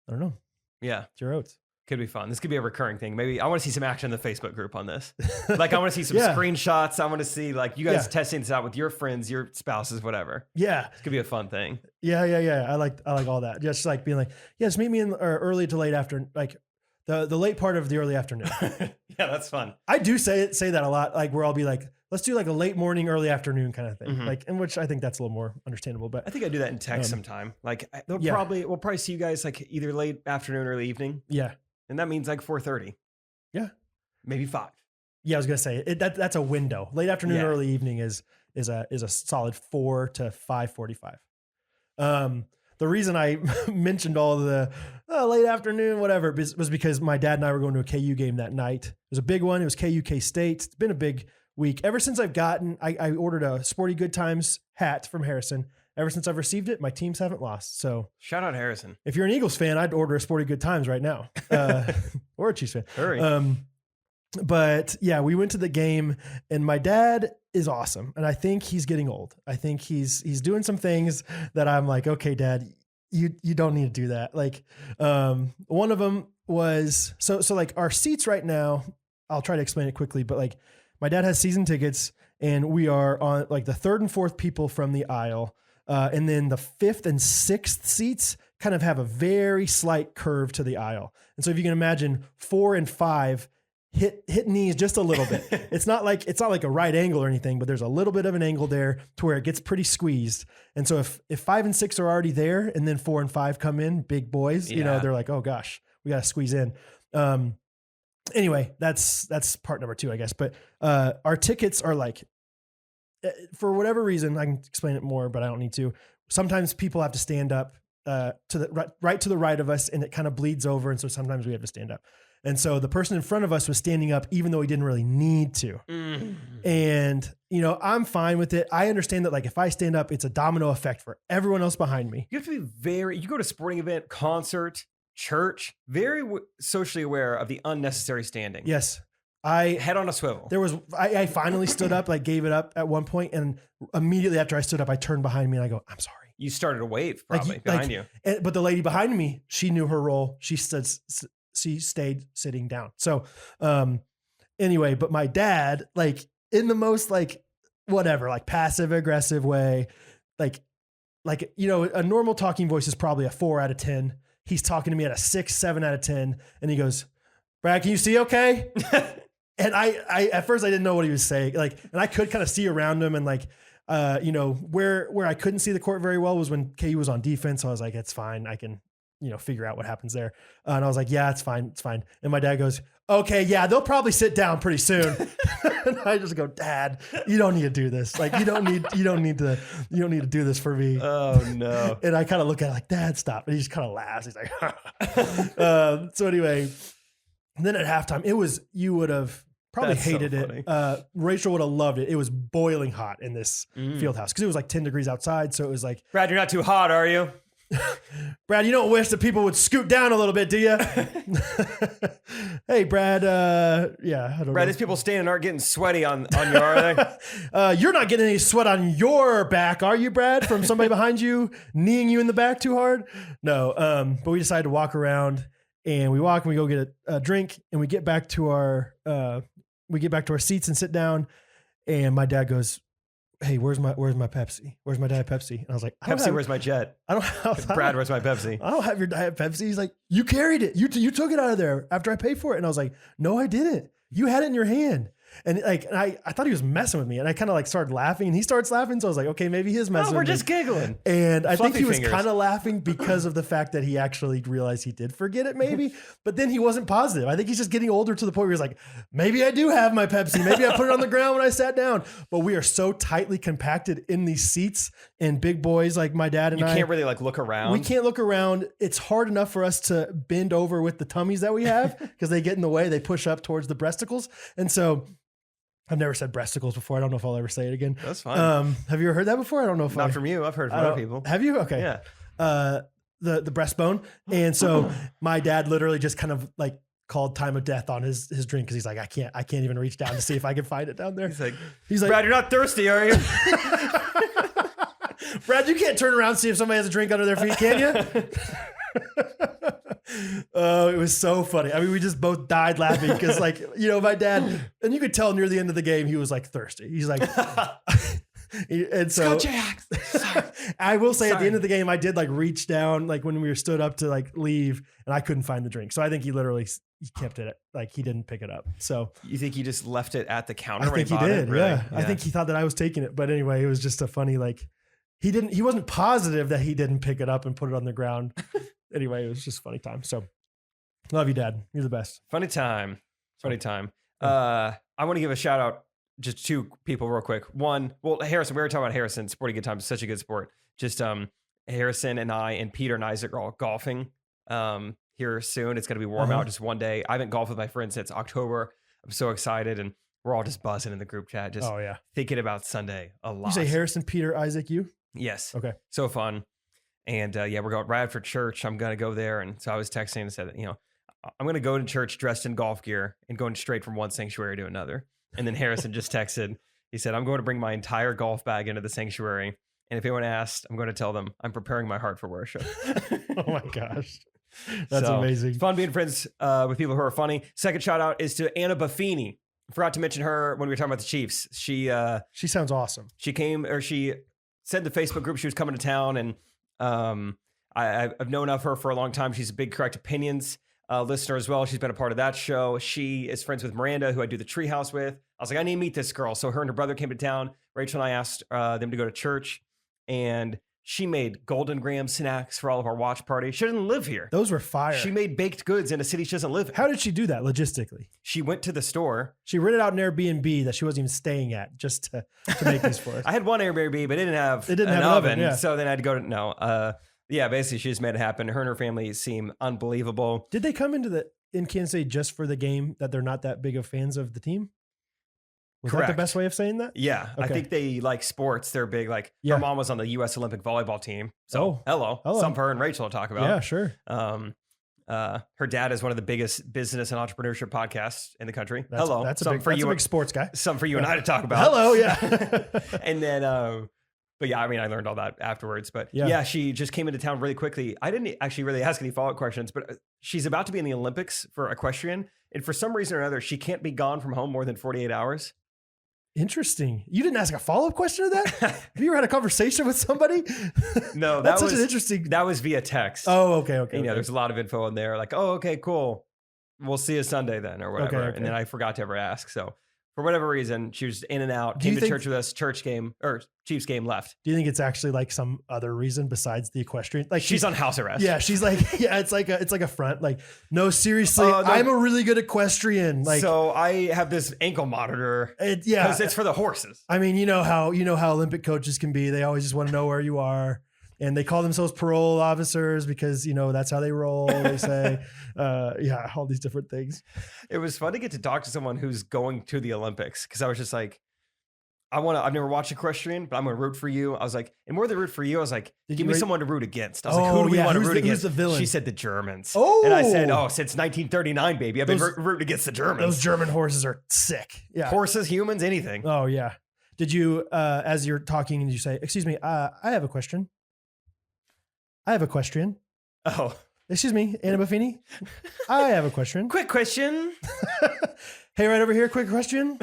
I don't know. Yeah, It's your oats. could be fun. This could be a recurring thing. Maybe I want to see some action in the Facebook group on this. Like I want to see some Yeah. screenshots. I want to see you guys Yeah. testing this out with your friends, your spouses, whatever. Yeah. This could be a fun thing. Yeah. I like all that. Just like being like, yeah, just meet me in early to late after, like the late part of the early afternoon. Yeah, that's fun. I do say that a lot, like where I'll be like, let's do like a late morning, early afternoon kind of thing. Mhm. Like, in which I think that's a little more understandable. But I think I do that in text sometime. We'll yeah. probably see you guys either late afternoon, early evening, yeah, and that means 4:30. Yeah. Maybe 5. yeah, I was gonna say that's a window. Late afternoon, Yeah. early evening is a solid 4 to 5:45. The reason I mentioned all the late afternoon, whatever, was because my dad and I were going to a KU game that night. It was a big one. It was KU K-State. It's been a big week. Ever since I ordered a Sporty Good Times hat from Harrison. Ever since I've received it, my teams haven't lost. So Shout out Harrison. if you're an Eagles fan, I'd order a Sporty Good Times right now, or a Chiefs fan. Hurry. But yeah, we went to the game, and my dad is awesome, and I think he's getting old. I think he's doing some things that I'm like, okay, Dad, you don't need to do that. Like, one of them was so like our seats right now. I'll try to explain it quickly, but like my dad has season tickets, and we are on like the 3rd and 4th people from the aisle, and then the 5th and 6th seats kind of have a very slight curve to the aisle, and so if you can imagine 4 and 5. Hit knees just a little bit. It's not like a right angle or anything, but there's a little bit of an angle there to where it gets pretty squeezed. And so if 5 and 6 are already there, and then 4 and 5 come in, big boys, Yeah. they're like, oh gosh, we got to squeeze in. Anyway, that's part number 2, I guess. But our tickets are like, for whatever reason, I can explain it more, but I don't need to. Sometimes people have to stand up to the right of us, and it kind of bleeds over, and so sometimes we have to stand up. And so the person in front of us was standing up, even though he didn't really need to. And, you know, I'm fine with it. I understand that, like, if I stand up, it's a domino effect for everyone else behind me. You have to be you go to a sporting event, concert, church, very socially aware of the unnecessary standing. Yes. Head on a swivel. I finally stood up, like gave it up at one point, and immediately after I stood up, I turned behind me and I go, I'm sorry. You started a wave probably behind you. But the lady behind me, she knew her role. She stayed sitting down. So anyway, but my dad, like in the most like whatever, like passive aggressive way, like, you know, a normal talking voice is probably a 4 out of 10. He's talking to me at a 6, 7 out of 10. And he goes, Brad, can you see okay? And I at first I didn't know what he was saying. Like, and I could kind of see around him, and like, you know, where I couldn't see the court very well was when KU was on defense. So I was like, it's fine. I can, you know, figure out what happens there. And I was like, yeah, it's fine. It's fine. And my dad goes, okay, yeah, they'll probably sit down pretty soon. And I just go, Dad, you don't need to do this. Like, you don't need to do this for me. Oh no. And I kind of look at it like, Dad, stop. And he just kind of laughs. He's like, so anyway, then at halftime, you would have probably hated it. Rachel would have loved it. It was boiling hot in this field house because it was like 10 degrees outside. So it was like, Brad, you're not too hot, are you? Brad, you don't wish that people would scoot down a little bit, do you? Hey, Brad. Yeah, I don't Brad, know. these people standing aren't getting sweaty on you, are they? You're not getting any sweat on your back, are you, Brad? From somebody behind you kneeing you in the back too hard? No. But we decided to walk around, and we walk and we go get a drink, and we get back to our seats and sit down. And my dad goes, hey, where's my Pepsi? Where's my Diet Pepsi? And I was like, Pepsi, where's my jet? Brad, where's my Pepsi? I don't have your Diet Pepsi. He's like, you carried it. You took it out of there after I paid for it. And I was like, no, I didn't. You had it in your hand. And like, I thought he was messing with me, and I kind of like started laughing, and he starts laughing. So I was like, okay, maybe he is messing with me. We're just giggling. And I think he was fingers. kind of laughing because of the fact that he actually realized he did forget it maybe, but then he wasn't positive. I think he's just getting older to the point where he's like, maybe I do have my Pepsi. Maybe I put it on the ground when I sat down. But we are so tightly compacted in these seats, and big boys like my dad and I. You can't really like look around. We can't look around. It's hard enough for us to bend over with the tummies that we have because they get in the way. They push up towards the breasticles. And so I've never said breasticles before. I don't know if I'll ever say it again. That's fine. Have you ever heard that before? I don't know if Not from you. I've heard from other people. Have you? Okay. Yeah. The breastbone. And so my dad literally just kind of like called time of death on his drink because he's like, I can't even reach down to see if I can find it down there. He's like, Brad, you're not thirsty, are you? Brad, you can't turn around and see if somebody has a drink under their feet, can you? Oh, it was so funny. I mean, we just both died laughing because, like, you know, my dad, and you could tell near the end of the game, he was like thirsty. He's like, and so I will say at the end of the game, I did like reach down, like when we were stood up to like leave, and I couldn't find the drink. So I think he kept it, like he didn't pick it up. So you think he just left it at the counter? I think he did. Really? Yeah. I think he thought that I was taking it, but anyway, it was just a funny, like, he wasn't positive that he didn't pick it up and put it on the ground. Anyway, it was just a funny time. So love you, Dad. You're the best. Funny time. I want to give a shout out just two people real quick. One, well, Harrison, we were talking about Harrison, Sporty Good Times, such a good sport. Just Harrison and I and Peter and Isaac are all golfing here soon. It's going to be warm out just one day. I haven't golfed with my friends since October. I'm so excited, and we're all just buzzing in the group chat, just thinking about Sunday a lot. You say Harrison, Peter, Isaac, you? Yes. Okay. So fun. And we're going right after church. I'm going to go there. And so I was texting and said, you know, I'm going to go to church dressed in golf gear and going straight from one sanctuary to another. And then Harrison just texted, he said, I'm going to bring my entire golf bag into the sanctuary. And if anyone asks, I'm going to tell them I'm preparing my heart for worship. Oh my gosh. That's amazing. It's fun being friends with people who are funny. Second shout out is to Anna Buffini. Forgot to mention her when we were talking about the Chiefs. She sounds awesome. She said in the Facebook group she was coming to town, and I've known of her for a long time. She's a big Correct Opinions listener as well. She's been a part of that show. She is friends with Miranda, who I do the Treehouse with. I was like, I need to meet this girl. So her and her brother came to town. Rachel and I asked them to go to church, and she made Golden Graham snacks for all of our watch party. She doesn't live here. Those were fire. She made baked goods in a city she doesn't live in. How did she do that logistically? She went to the store. She rented out an Airbnb that she wasn't even staying at just to make these for us. I had one Airbnb, but it didn't have an oven. Yeah. So then I had to go to, basically she just made it happen. Her and her family seem unbelievable. Did they come into in Kansas City just for the game that they're not that big of fans of the team? Was that Correct. the best way of saying that? Yeah, I Okay. think they like sports. They're big. Like Yeah. her mom was on the U.S. Olympic volleyball team. So Oh, hello. hello. Something for her and Rachel to talk about. Yeah, sure. Her dad is one of the biggest business and entrepreneurship podcasts in the country. That's, hello. That's a Something big, for that's you. a big sports guy. Something for you and I to talk about. Hello, yeah. And then, but yeah, I mean, I learned all that afterwards. But Yeah. yeah, she just came into town really quickly. I didn't actually really ask any follow-up questions, but she's about to be in the Olympics for equestrian. And for some reason or another, she can't be gone from home more than 48 hours. Interesting. You didn't ask a follow-up question to that? Have you ever had a conversation with somebody? No, That's that such was an interesting. that was via text. Oh, okay. Okay. And, okay. there's a lot of info in there. Like, oh, okay, cool. We'll see you Sunday then, or whatever. Okay. And then I forgot to ever ask. So for whatever reason, she was in and out. Do you Came to think- church with us. Church game or Chiefs game left. Do you think it's actually like some other reason besides the equestrian? Like She's on house arrest. Yeah, she's like, yeah, it's like a front. Like, no, seriously, No. I'm a really good equestrian. Like, so I have this ankle monitor yeah. because it's for the horses. I mean, you know how Olympic coaches can be. They always just want to know where you are, and they call themselves parole officers because that's how they roll. They say, yeah, all these different things. It was fun to get to talk to someone who's going to the Olympics because I was just like, I've never watched equestrian, but I'm going to root for you. I was like, and more than root for you, I was like, Did give you me rate- someone to root against. I was like, Oh, who do we yeah, want to who's root the- who's against? the villain? She said the Germans. Oh. And I said, since 1939, baby, I've been rooting against the Germans. Those German horses are sick. Yeah. Horses, humans, anything. Oh yeah. Did you, as you're talking, and you say, "Excuse me, I have a question. I have a question. Oh, Excuse me, Anna Buffini. I have a question. quick question. Hey, right over here. Quick question.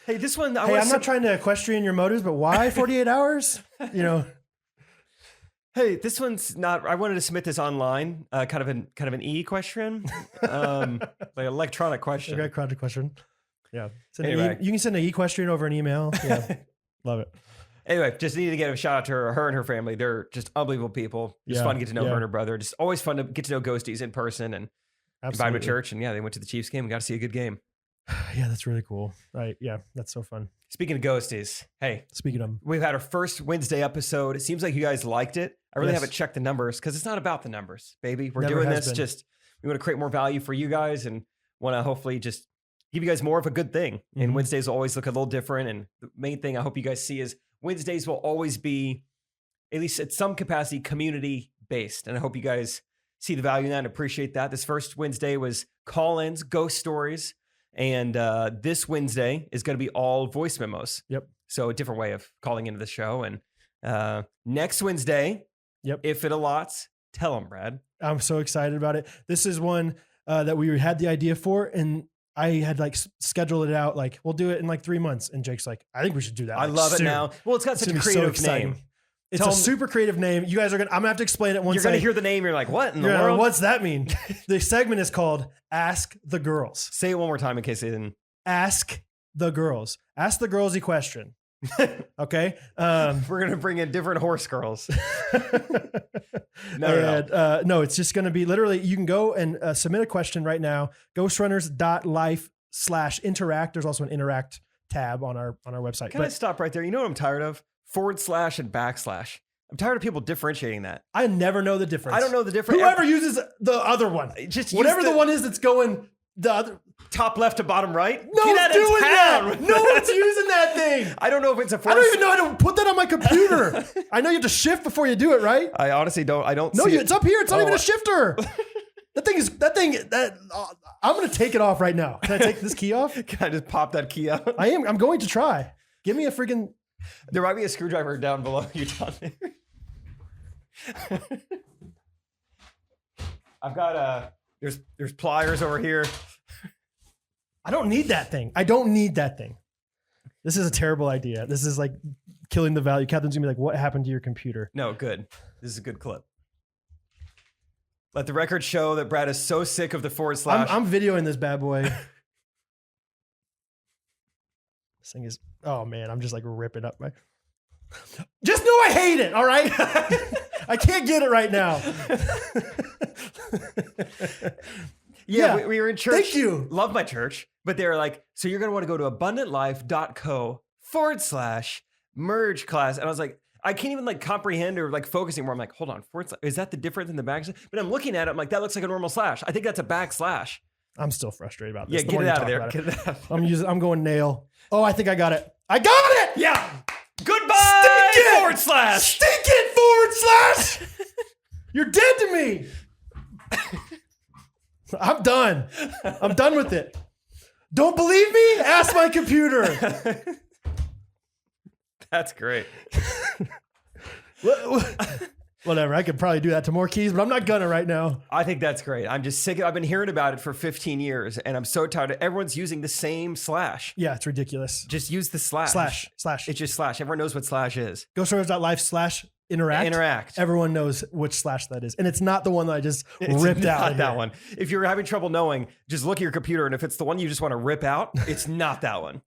Hey, this one. Hey, I'm not trying to equestrian your motives, but why 48 hours? Hey, this one's not. I wanted to submit this online. Kind of an e question, like electronic question. Okay, crowded question. Yeah. Anyway. You can send an e-question over an email. Yeah. Love it. Anyway, just needed to give a shout out to her and her family. They're just unbelievable people. Just Yeah, fun to get to know yeah. her and her brother. Just always fun to get to know Ghosties in person and invite them to church. And yeah, they went to the Chiefs game and got to see a good game. Yeah, that's really cool. Right. Yeah, that's so fun. Speaking of Ghosties, hey, Speaking of, we've had our first Wednesday episode. It seems like you guys liked it. I really Yes. haven't checked the numbers because it's not about the numbers, baby. We're Never doing has this been. we want to create more value for you guys and want to hopefully just give you guys more of a good thing. And Mhm. Wednesdays will always look a little different. And the main thing I hope you guys see is Wednesdays will always be, at least at some capacity, community based. And I hope you guys see the value in that and appreciate that. This first Wednesday was call-ins, ghost stories. And this Wednesday is going to be all voice memos. Yep. So a different way of calling into the show. And next Wednesday, Yep. if it allots, tell them, Brad. I'm so excited about it. This is one that we had the idea for, and I had scheduled it out. Like, we'll do it in 3 months. And Jake's like, I think we should do that. I love soon. it now. Well, it's got It's such a gonna be so creative exciting. name. It's Tell a 'em- super creative name. You guys are I'm gonna have to explain it once. You're going to hear the name. You're like, what in the world? What's that mean? The segment is called Ask the Girls. Say it one more time in case they didn't. Ask the Girls. Ask the girls a question. Okay. We're going to bring in different horse girls. No. No, it's just going to be literally, you can go and submit a question right now. Ghostrunners.life/interact. There's also an interact tab on our website. Can I stop right there? You know what I'm tired of? / and /. I'm tired of people differentiating that. I never know the difference. I don't know the difference. Whoever uses the other one, Just use whatever the one is that's going the other. top left to bottom right. No Get one's out of doing town. that. No one's using that thing. I don't know if it's a I force. don't even know how to put that on my computer. I know you have to shift before you do it, right? I honestly don't. I don't. No, see it's up here. It's not Oh, even a shifter. I'm going to take it off right now. Can I take this key off? Can I just pop that key out? I'm going to try. Give me a freaking. There might be a screwdriver down below you down there. I've got there's pliers over here. I don't need that thing. I don't need that thing. This is a terrible idea. This is like killing the value. Catherine's gonna be like, what happened to your computer? No, good. This is a good clip. Let the record show that Brad is so sick of the / I'm videoing this bad boy. This thing is, oh man, I'm just ripping up my. Just know I hate it, all right? I can't get it right now. Yeah, we were in church. Thank you. Love my church. But they were like, so you're going to want to go to abundantlife.co / merge class. And I was like, I can't even like comprehend or like focus anymore. I'm like, hold on, forward slash, is that the difference in the back? But I'm looking at it, I'm like, that looks like a normal slash. I think that's a backslash. I'm still frustrated about Yeah, this. The get more it you out of talk there. about Get it. it out. I'm going nail. Oh, I think I got it. I got it! Yeah. Goodbye, Stink it! forward slash. Stink it, forward slash! You're dead to me. I'm done. I'm done with it. Don't believe me? Ask my computer. That's great. Whatever. I could probably do that to more keys, but I'm not gonna right now. I think that's great. I'm just sick. I've been hearing about it for 15 years, and I'm so tired of everyone's using the same slash. Yeah, it's ridiculous. Just use the slash. Slash. It's just slash. Everyone knows what slash is. Ghostrunners.life/interact. Interact. Everyone knows which slash that is. And it's not the one that I just It's ripped not out. that one. If you're having trouble knowing, just look at your computer, and if it's the one you just want to rip out, it's not that one.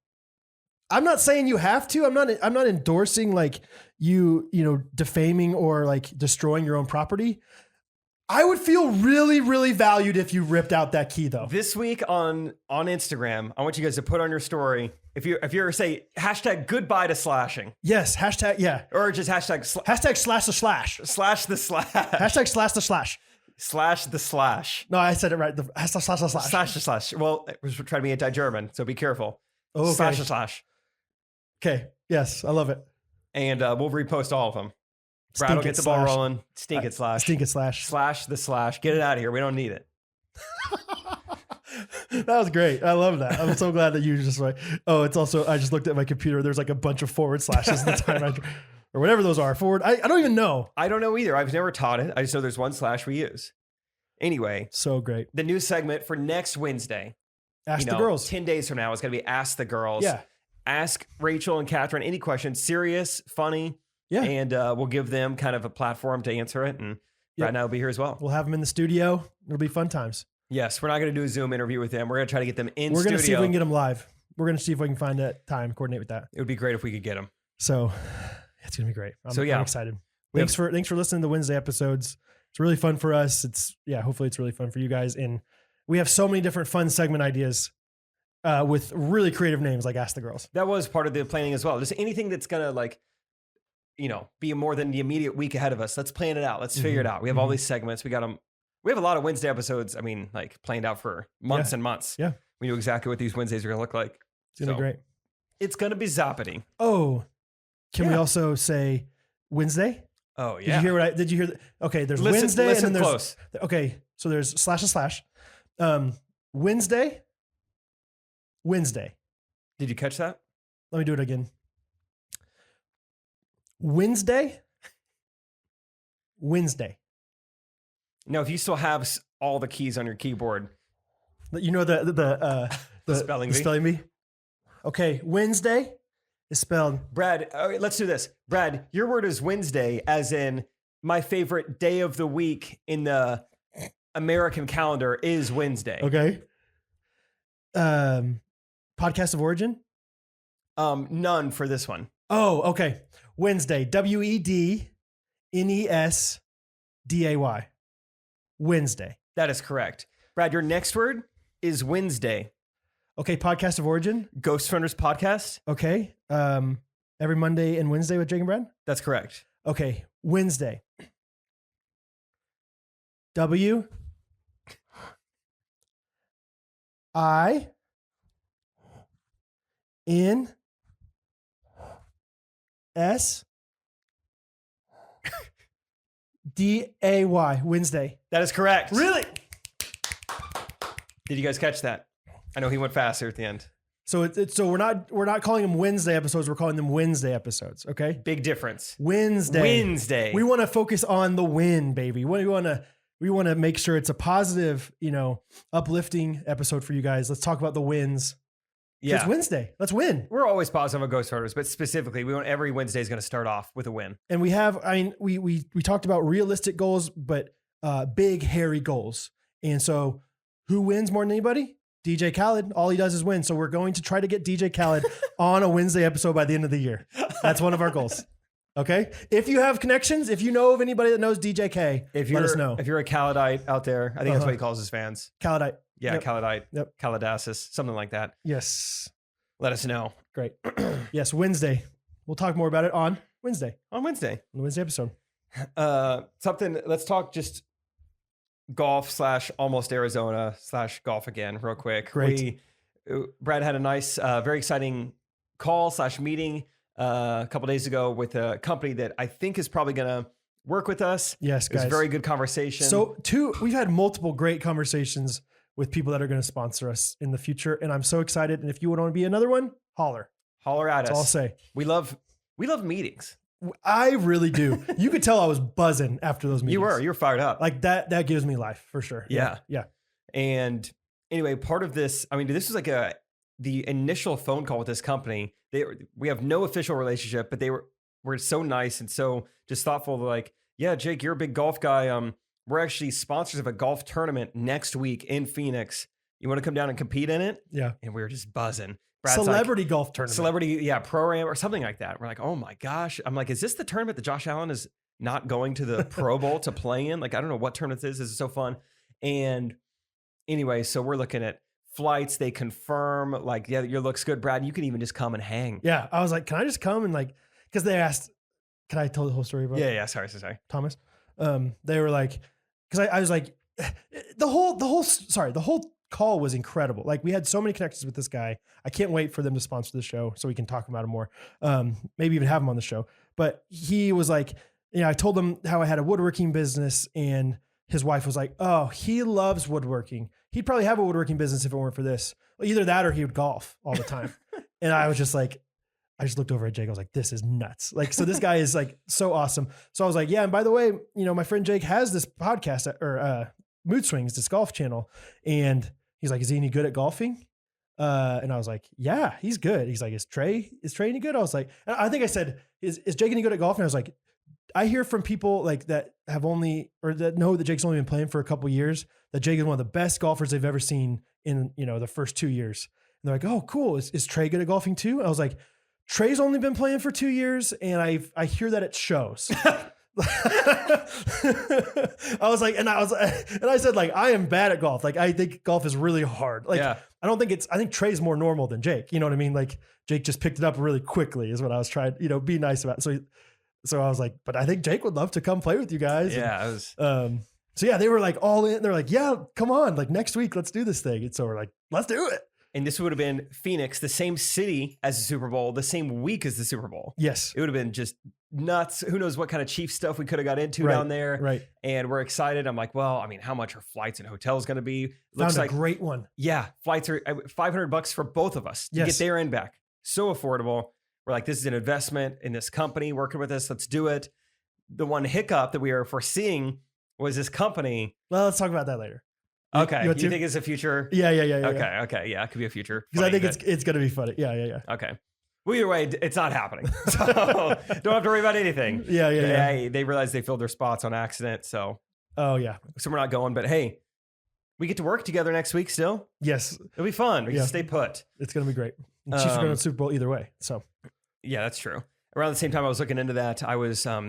I'm not saying you have to. I'm not endorsing like you defaming or like destroying your own property. I would feel really, really valued if you ripped out that key though. This week on Instagram, I want you guys to put on your story if you ever say hashtag goodbye to slashing. Yes. Hashtag. Yeah. Or just hashtag Hashtag slash the slash. slash the slash. Hashtag slash the slash. Slash the slash. No, I said it right. The hashtag slash the slash. Slash the slash. Well, it was trying to be anti-German, so be careful. Oh, okay. Slash the slash. Okay. Yes. I love it. And we'll repost all of them. Brad will Stink get it the ball slash. rolling. Stink it slash. Stink it slash. Slash the slash. Get it out of here. We don't need it. That was great. I love that. I'm so glad that you just like, oh, it's also, I just looked at my computer. There's like a bunch of forward slashes in the time or whatever those are. Forward. I don't even know. I don't know either. I've never taught it. I just know there's one slash we use. Anyway, So great. the new segment for next Wednesday. Ask the girls. 10 days from now is going to be Ask the Girls. Yeah. Ask Rachel and Catherine any questions, serious, funny. Yeah. And we'll give them kind of a platform to answer it. And Brad and I will be here as well. We'll have them in the studio. It'll be fun times. Yes, we're not going to do a Zoom interview with them. We're going to try to get them in We're studio. going to see if we can get them live. We're going to see if we can find that time, coordinate with that. It would be great if we could get them. So it's going to be great. I'm excited. We Thanks for listening to the Wednesday episodes. It's really fun for us. Hopefully it's really fun for you guys. And we have so many different fun segment ideas with really creative names like Ask the Girls. That was part of the planning as well. Just anything that's going to be more than the immediate week ahead of us. Let's plan it out. Let's figure it out. We have all these segments. We got them. We have a lot of Wednesday episodes. I mean, like planned out for months and months. Yeah. We knew exactly what these Wednesdays are going to look like. It's going to be great. It's going to be zappity. Oh, can we also say Wednesday? Oh, yeah. Did you hear? Okay. There's Listen Wednesday and then there's, close. okay. So there's slash and slash. Wednesday. Did you catch that? Let me do it again. Wednesday. No, if you still have all the keys on your keyboard. You know the spelling bee. Spelling bee. Okay, Wednesday is spelled. Brad, let's do this. Brad, your word is Wednesday, as in my favorite day of the week in the American calendar is Wednesday. Okay. Podcast of origin? None for this one. Oh, okay. Wednesday. WEDNESDAY. Wednesday. That is correct. Brad, your next word is Wednesday. Okay, podcast of origin. Ghostrunners podcast. Okay. Every Monday and Wednesday with Jake and Brad? That's correct. Okay, Wednesday. W I N S DAY. Wednesday. That is correct. Really? Did you guys catch that? I know he went faster at the end. So so we're not calling them Wednesday episodes. We're calling them Wednesday episodes. Okay. Big difference. Wednesday. We want to focus on the win, baby. We want to make sure it's a positive, uplifting episode for you guys. Let's talk about the wins. Yeah. It's Wednesday. Let's win. We're always positive on Ghostrunners, but specifically, we want every Wednesday is going to start off with a win. And we have, we talked about realistic goals, but big, hairy goals. And so who wins more than anybody? DJ Khaled. All he does is win. So we're going to try to get DJ Khaled on a Wednesday episode by the end of the year. That's one of our goals. Okay. If you have connections, if you know of anybody that knows DJ K, let us know. If you're a Khaledite out there, I think that's what he calls his fans. Khaledite. Yeah, Yep. Khaledite. Yep. Khaladasis, something like that. Yes. Let us know. Great. Yes. Wednesday. We'll talk more about it on Wednesday. Wednesday. On Wednesday. On the Wednesday episode. Let's talk just golf / almost Arizona / golf again real quick. Great. Brad had a nice, very exciting call / meeting a couple days ago with a company that I think is probably going to work with us. Yes, It was guys. a very good conversation. So we've had multiple great conversations with people that are going to sponsor us in the future. And I'm so excited. And if you would want to be another one, holler. Holler at That's all I'll us. say. We love meetings. I really do. You could tell I was buzzing after those meetings. You were fired up. Like that gives me life for sure. Yeah. Yeah. And anyway, part of this, I mean, this was like the initial phone call with this company. We have no official relationship, but they were so nice and so just thoughtful. They're like, yeah, Jake, you're a big golf guy. We're actually sponsors of a golf tournament next week in Phoenix. You want to come down and compete in it? Yeah. And we were just buzzing. Brad's Celebrity golf tournament. Celebrity, pro-am or something like that. We're like, oh my gosh. I'm like, is this the tournament that Josh Allen is not going to the Pro Bowl to play in? Like, I don't know what tournament this is. This is so fun. And anyway, so we're looking at flights. They confirm, like, yeah, your looks good, Brad. You can even just come and hang. Yeah. I was like, can I just come and like, because they asked, can I tell the whole story about Yeah. Sorry. Thomas? They were like, because I was like, the whole call was incredible. Like we had so many connections with this guy. I can't wait for them to sponsor the show so we can talk about him more. Maybe even have him on the show. But he was like, I told him how I had a woodworking business and his wife was like, oh, he loves woodworking. He'd probably have a woodworking business if it weren't for this. Well, either that or he would golf all the time. And I was just like, I just looked over at Jake. I was like, this is nuts. Like, so this guy is like so awesome. So I was like, yeah. And by the way, my friend Jake has this podcast or Mood Swings, this golf channel. And he's like, is he any good at golfing? And I was like, yeah, he's good. He's like, is Trey any good? I was like, I think I said, is Jake any good at golf? And I was like, I hear from people like that have only, or that know that Jake's only been playing for a couple years, that Jake is one of the best golfers they've ever seen in, the first 2 years. And they're like, oh, cool. Is Trey good at golfing too? And I was like, Trey's only been playing for 2 years. And I hear that it shows. I said, like, I am bad at golf. Like, I think golf is really hard. Like, Yeah. I think Trey's more normal than Jake. You know what I mean? Like Jake just picked it up really quickly is what I was trying, be nice about. So I was like, but I think Jake would love to come play with you guys. Yeah. It was. So yeah, they were like all in. They're like, yeah, come on. Like next week, let's do this thing. And so we're like, let's do it. And this would have been Phoenix, the same city as the Super Bowl, the same week as the Super Bowl. Yes. It would have been just nuts. Who knows what kind of Chief stuff we could have got into Right, down there. right. And we're excited. I'm like, well, I mean, how much are flights and hotels going to be? Found a like, great one. yeah, flights are $500 for both of us to Yes. get there and back. So affordable. We're like, this is an investment in this company working with us. Let's do it. The one hiccup that we are foreseeing was this company. Well, let's talk about that later. Okay. want You to? think it's a future? Yeah. Okay. Yeah. It could be a future. Because I funny, think it's going to be funny. Yeah. okay. Well, either way, it's not happening. So don't have to worry about anything. Yeah. They realized they filled their spots on accident. So Oh yeah. we're not going. But hey, we get to work together next week still. Yes. It'll be fun. We Yeah. can stay put. It's going to be great. And Chiefs are going to the Super Bowl either way. So Yeah, that's true. Around the same time I was looking into that, I was, I'm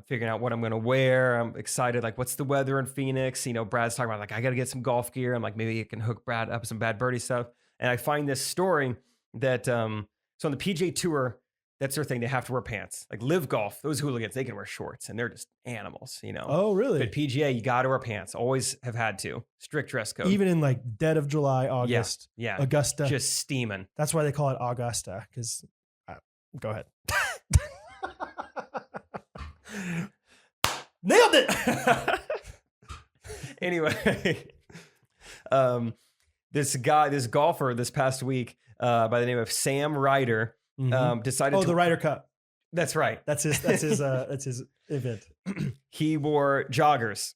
figuring out what I'm going to wear. I'm excited. Like, what's the weather in Phoenix? Brad's talking about like, I got to get some golf gear. I'm like, maybe you can hook Brad up with some Bad Birdie stuff. And I find this story that, so on the PGA Tour, that's their thing. They have to wear pants. Like Live Golf, those hooligans, they can wear shorts and they're just animals, Oh, really? But PGA, you got to wear pants. Always have had to. Strict dress code. Even in like dead of July, August, yeah. Augusta. Just steaming. That's why they call it Augusta. Because go ahead. Nailed it. Anyway, this golfer this past week by the name of Sam Ryder decided the Ryder Cup. That's right. That's his event. He wore joggers.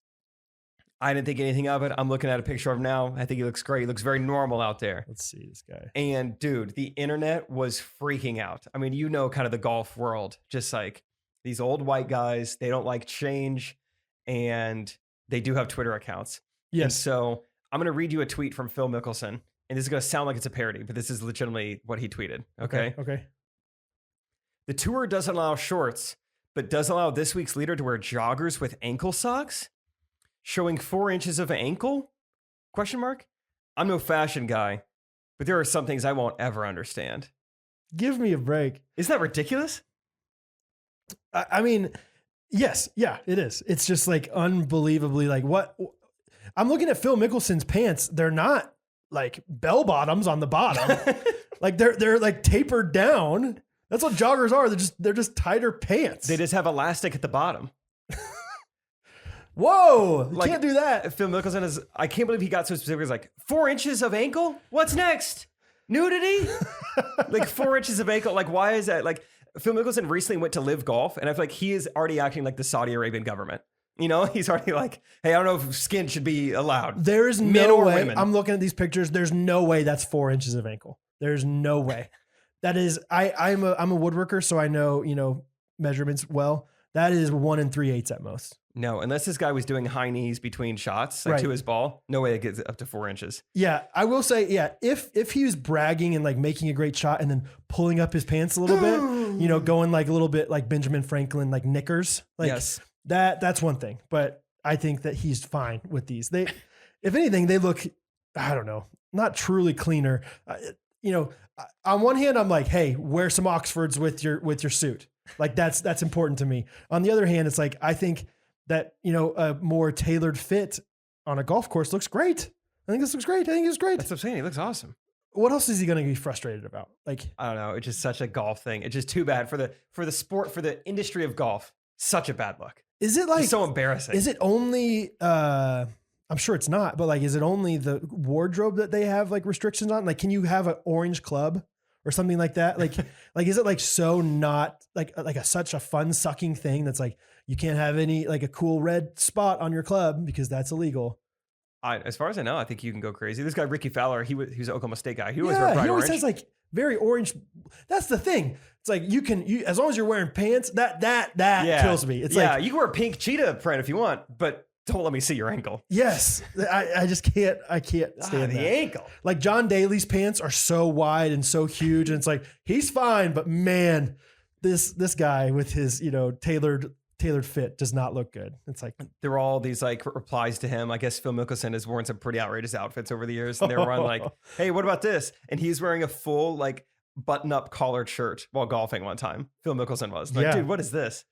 I didn't think anything of it. I'm looking at a picture of him now. I think he looks great. He looks very normal out there. Let's see this guy. And dude, the internet was freaking out. I mean, kind of the golf world, just like these old white guys, they don't like change and they do have Twitter accounts. And Yes. so I'm going to read you a tweet from Phil Mickelson, and this is going to sound like it's a parody, but this is legitimately what he tweeted. Okay. The tour doesn't allow shorts, but does allow this week's leader to wear joggers with ankle socks, showing 4 inches of ankle? ? I'm no fashion guy, but there are some things I won't ever understand. Give me a break. Isn't that ridiculous? I mean, yes, yeah, it is. It's just like unbelievably like what I'm looking at Phil Mickelson's pants. They're not like bell bottoms on the bottom. Like they're like tapered down. That's what joggers are. They're just tighter pants. They just have elastic at the bottom. Whoa, you Like, can't do that. Phil Mickelson is, I can't believe he got so specific. He's like, 4 inches of ankle? What's next? Nudity? Like 4 inches of ankle? Like, why is that? Like, Phil Mickelson recently went to Live Golf, and I feel like he is already acting like the Saudi Arabian government. You know, he's already like, hey, I don't know if skin should be allowed. There's Men no or way. women. I'm looking at these pictures. There's no way that's 4 inches of ankle. There's no way. That is, I'm a woodworker, so I know, measurements well. That is 1 3/8 at most. No, unless this guy was doing high knees between shots, like Right. to his ball, no way it gets up to 4 inches. Yeah, I will say, yeah, if he was bragging and like making a great shot and then pulling up his pants a little bit, going like a little bit like Benjamin Franklin, like knickers, like Yes. that's one thing. But I think that he's fine with these. They, if anything, they look, I don't know, not truly cleaner. On one hand, I'm like, hey, wear some Oxfords with your suit. Like that's important to me. On the other hand, it's like, I think that, a more tailored fit on a golf course looks great. I think this looks great. I think it's great. That's what I'm saying. He looks awesome. What else is he going to be frustrated about? Like, I don't know. It's just such a golf thing. It's just too bad for the sport, for the industry of golf. Such a bad look. is it like, It's so embarrassing. is it only, I'm sure it's not, but like, is it only the wardrobe that they have like restrictions on? Like, can you have an orange club or something like that? Like, is it like so not like such a fun sucking thing that's like, you can't have any like a cool red spot on your club because that's illegal. As far as I know, I think you can go crazy. This guy, Ricky Fowler, he was an Oklahoma State guy. He always wear Yeah, bright he always orange. has like very orange. That's the thing. It's like you as long as you're wearing pants, that kills me. It's like, you can wear pink cheetah print if you want, but don't let me see your ankle. yes, I just can't. I can't stand The that. ankle. Like John Daly's pants are so wide and so huge, and it's like he's fine, but man, this guy with his tailored fit does not look good. It's like, There were all these like replies to him. I guess Phil Mickelson has worn some pretty outrageous outfits over the years, and they were on like, "Hey, what about this?" And he's wearing a full like button-up collared shirt while golfing one time. Phil Mickelson was like, Yeah. "Dude, what is this?"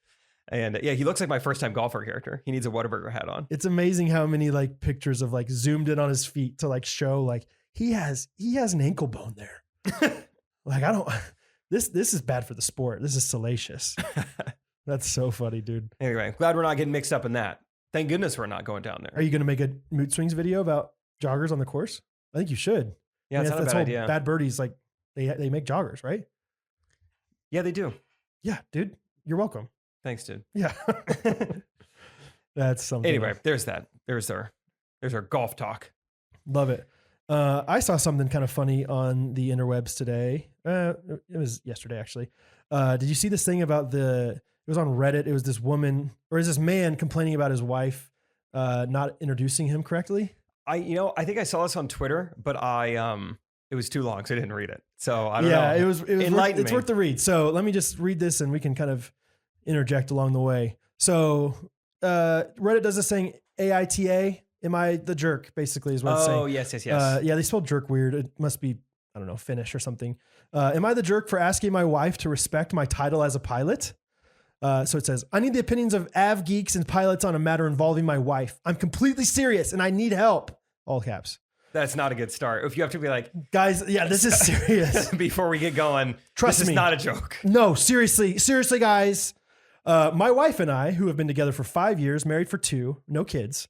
And yeah, he looks like my first-time golfer character. He needs a Whataburger hat on. it's amazing how many like pictures of like zoomed in on his feet to like show like he has an ankle bone there. Like this is bad for the sport. This is salacious. That's so funny, dude. Anyway, glad we're not getting mixed up in that. Thank goodness we're not going down there. Are you going to make a mood swings video about joggers on the course? I think you should. Yeah, it's not a that's bad whole idea. Bad Birdies, like they make joggers, right? Yeah, they do. Yeah, dude, you're welcome. Thanks, dude. Yeah, that's something. Anyway, there's that. There's our golf talk. Love it. I saw something kind of funny on the interwebs today. It was yesterday, actually. Did you see this thing about it was on Reddit. It was this woman or is this man complaining about his wife not introducing him correctly. I think I saw this on Twitter, but it was too long, so I didn't read it. So I don't know. Yeah, it was Enlighten it's me. worth the read. So let me just read this and we can kind of interject along the way. So Reddit does this saying AITA, am I the jerk, basically is what it's saying. Oh, yes. Yeah, they spelled jerk weird. It must be, I don't know, Finnish or something. Am I the jerk for asking my wife to respect my title as a pilot? So it says, I need the opinions of av geeks and pilots on a matter involving my wife. I'm completely serious and I need help. All caps. That's not a good start. If you have to be like, Guys, yeah, this is serious. before we get going, Trust this me. is not a joke. No, seriously, guys. My wife and I, who have been together for 5 years, married for 2, no kids.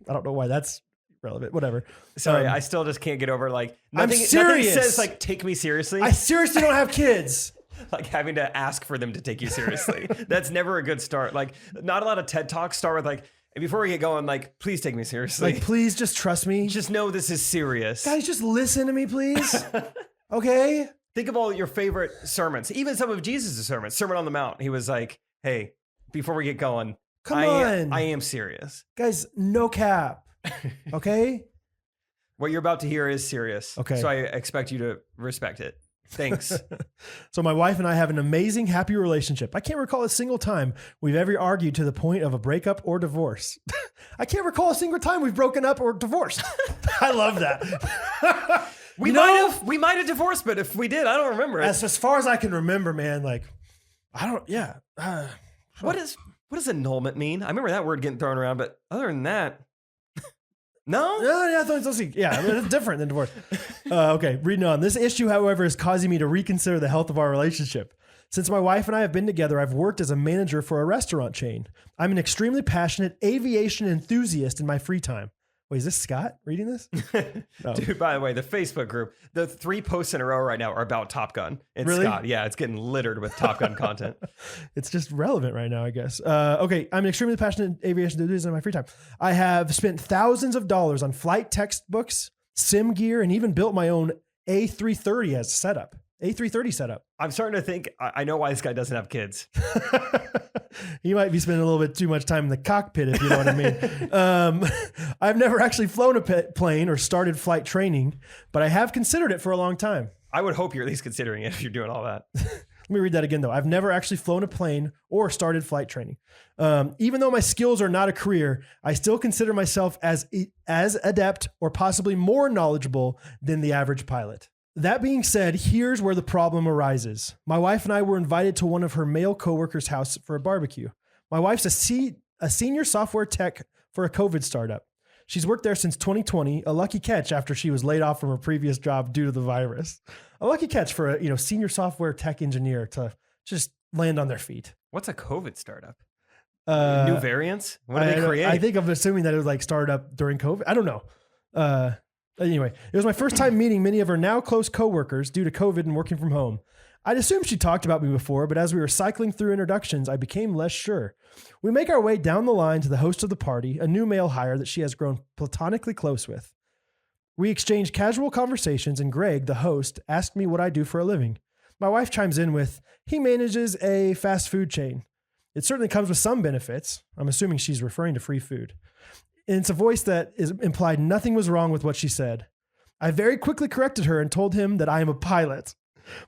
I don't know why that's relevant. Whatever. Sorry, I still just can't get over like I'm nothing serious. says like take me seriously. I seriously don't have kids. Like having to ask for them to take you seriously. That's never a good start. Like not a lot of TED Talks start with like, and before we get going, like, please take me seriously. Like, please just trust me. Just know this is serious. Guys, just listen to me, please. Okay? Think of all your favorite sermons, even some of Jesus' sermons. Sermon on the Mount. He was like, hey, before we get going, Come I on. am serious. Guys, no cap. Okay? What you're about to hear is serious. Okay. So I expect you to respect it. Thanks. So my wife and I have an amazing, happy relationship. I can't recall a single time we've ever argued to the point of a breakup or divorce. I can't recall a single time we've broken up or divorced. I love that. We might have divorced, but if we did, I don't remember it. As far as I can remember, man, like, I don't, yeah. What does annulment mean? I remember that word getting thrown around, but other than that, no? Yeah, I mean, it's different than divorce. Okay, reading on. This issue, however, is causing me to reconsider the health of our relationship. Since my wife and I have been together, I've worked as a manager for a restaurant chain. I'm an extremely passionate aviation enthusiast in my free time. Wait, is this Scott reading this? Oh. Dude, by the way, the Facebook group, the 3 posts in a row right now are about Top Gun. It's Really? Scott. Yeah, it's getting littered with Top Gun content. It's just relevant right now, I guess. Okay, I'm an extremely passionate aviation enthusiast in my free time. I have spent thousands of dollars on flight textbooks, sim gear, and even built my own A330 as a setup. A330 setup. I'm starting to think, I know why this guy doesn't have kids. He might be spending a little bit too much time in the cockpit, if you know what I mean. I've never actually flown a plane or started flight training, but I have considered it for a long time. I would hope you're at least considering it if you're doing all that. Let me read that again, though. I've never actually flown a plane or started flight training. Even though my skills are not a career, I still consider myself as adept or possibly more knowledgeable than the average pilot. That being said, here's where the problem arises. My wife and I were invited to one of her male coworkers' house for a barbecue. My wife's a senior software tech for a COVID startup. She's worked there since 2020, a lucky catch after she was laid off from her previous job due to the virus. A lucky catch for a senior software tech engineer to just land on their feet. What's a COVID startup? New variants? What do they create? I think I'm assuming that it was like started up during COVID. I don't know. Anyway, it was my first time meeting many of her now close coworkers due to COVID and working from home. I'd assumed she talked about me before, but as we were cycling through introductions, I became less sure. We make our way down the line to the host of the party, a new male hire that she has grown platonically close with. We exchange casual conversations, and Greg, the host, asked me what I do for a living. My wife chimes in with, he manages a fast food chain. It certainly comes with some benefits. I'm assuming she's referring to free food. And it's a voice that implied nothing was wrong with what she said. I very quickly corrected her and told him that I am a pilot.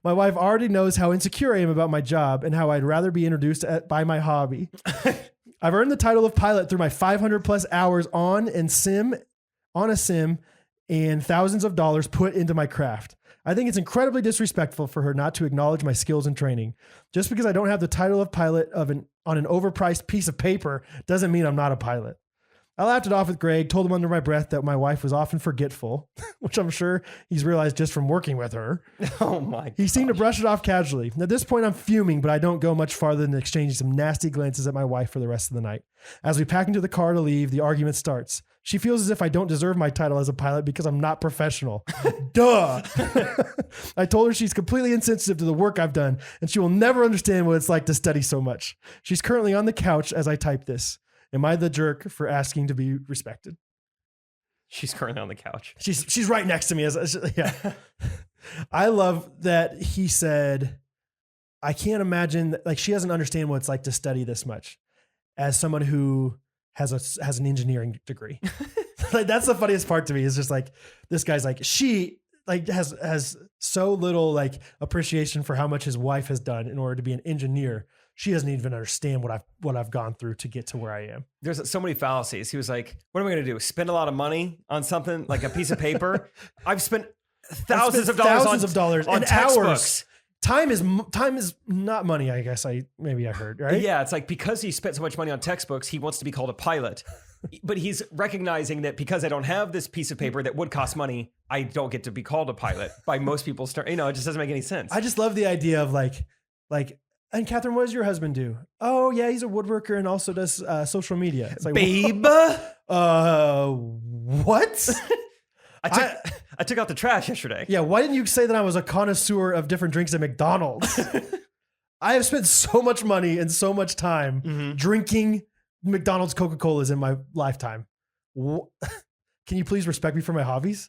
My wife already knows how insecure I am about my job and how I'd rather be introduced by my hobby. I've earned the title of pilot through my 500 plus hours on a sim and thousands of dollars put into my craft. I think it's incredibly disrespectful for her not to acknowledge my skills and training. Just because I don't have the title of pilot on an overpriced piece of paper doesn't mean I'm not a pilot. I laughed it off with Greg, told him under my breath that my wife was often forgetful, which I'm sure he's realized just from working with her. Oh my! He seemed to brush it off casually. At this point, I'm fuming, but I don't go much farther than exchanging some nasty glances at my wife for the rest of the night. As we pack into the car to leave, the argument starts. She feels as if I don't deserve my title as a pilot because I'm not professional. Duh! I told her she's completely insensitive to the work I've done, and she will never understand what it's like to study so much. She's currently on the couch as I type this. Am I the jerk for asking to be respected? She's currently on the couch. She's right next to me. Yeah. I love that he said, I can't imagine, like, she doesn't understand what it's like to study this much as someone who has an engineering degree. Like, that's the funniest part to me, is just like, this guy's like, she like has so little like appreciation for how much his wife has done in order to be an engineer. She doesn't even understand what I've gone through to get to where I am. There's so many fallacies. He was like, what am I going to do? Spend a lot of money on something like a piece of paper? I've spent thousands of dollars on textbooks. Time is not money, I guess. I heard, right? Yeah, it's like, because he spent so much money on textbooks, he wants to be called a pilot. But he's recognizing that because I don't have this piece of paper that would cost money, I don't get to be called a pilot by most people's it just doesn't make any sense. I just love the idea of like, and Catherine, what does your husband do? Oh yeah, he's a woodworker and also does social media. It's like, babe, what? I took out the trash yesterday. Yeah, why didn't you say that I was a connoisseur of different drinks at McDonald's? I have spent so much money and so much time drinking McDonald's Coca-Colas in my lifetime. Can you please respect me for my hobbies?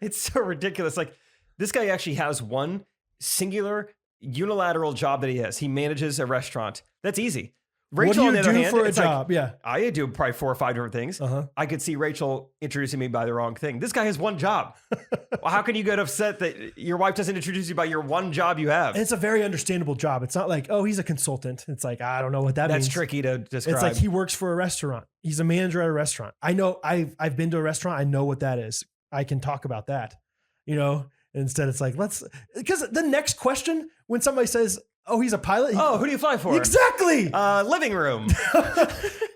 It's so ridiculous. Like, this guy actually has one singular unilateral job that he has. He manages a restaurant. That's easy. Rachel, what do you on the other do hand, for a it's job? Like, yeah, I do probably 4 or 5 different things. I could see Rachel introducing me by the wrong thing. This guy has one job. Well, how can you get upset that your wife doesn't introduce you by your one job you have? And it's a very understandable job. It's not like, oh, he's a consultant. It's like, I don't know what that means. That's tricky to describe. It's like he works for a restaurant. He's a manager at a restaurant. I know. I've been to a restaurant. I know what that is. I can talk about that. Instead it's like, because the next question when somebody says, Oh, he's a pilot? Oh, who do you fly for? Exactly. Living room.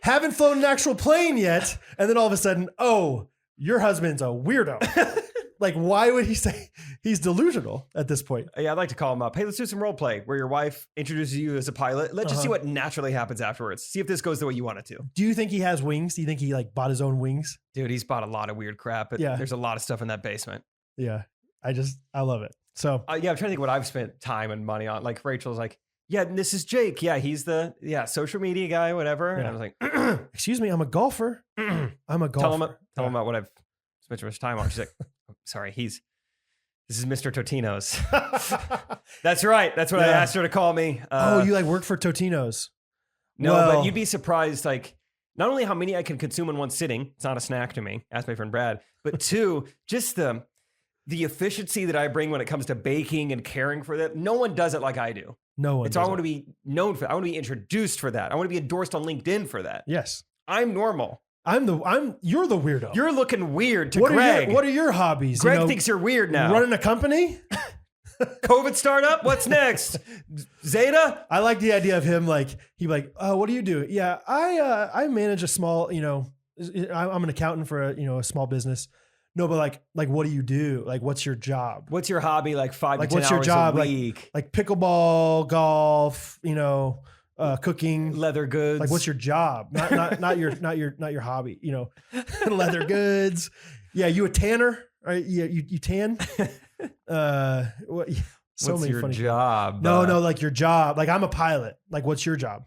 Haven't flown an actual plane yet. And then all of a sudden, oh, your husband's a weirdo. Like, why would he say he's delusional at this point? Yeah, I'd like to call him up. Hey, let's do some role play where your wife introduces you as a pilot. Let's just see what naturally happens afterwards. See if this goes the way you want it to. Do you think he has wings? Do you think he like bought his own wings? Dude, he's bought a lot of weird crap, but there's a lot of stuff in that basement. Yeah. I love it. So yeah, I'm trying to think what I've spent time and money on. Like Rachel's like, yeah, and this is Jake. Yeah, he's the social media guy, whatever. And I was like, excuse me, I'm a golfer. I'm a golfer. Tell him about what I've spent so much time on. She's like, oh, sorry, this is Mr. Totino's. That's right. That's what I asked her to call me. You like work for Totino's? No, but you'd be surprised. Like, not only how many I can consume in one sitting. It's not a snack to me. Ask my friend Brad. But two, just the efficiency that I bring when it comes to baking and caring for that. No one does it like I do. No one. I want to be known for that. I want to be introduced for that. I want to be endorsed on LinkedIn for that. Yes. I'm normal. You're the weirdo. You're looking weird to Greg. What are your hobbies? Greg thinks you're weird now. Running a company? COVID startup? What's next? Zeta? I like the idea of him like, he'd be like, oh, what do you do? Yeah, I manage a small, I'm an accountant for a small business. No, but like, what do you do? Like, what's your job? What's your hobby? Like 5 to 10 what's your hours job? a week? Like pickleball, golf, cooking, leather goods. Like, what's your job? Not your hobby. Leather goods. Yeah, you a tanner? Right? Yeah, you tan. What? What's your job? No, like your job. Like, I'm a pilot. Like, what's your job?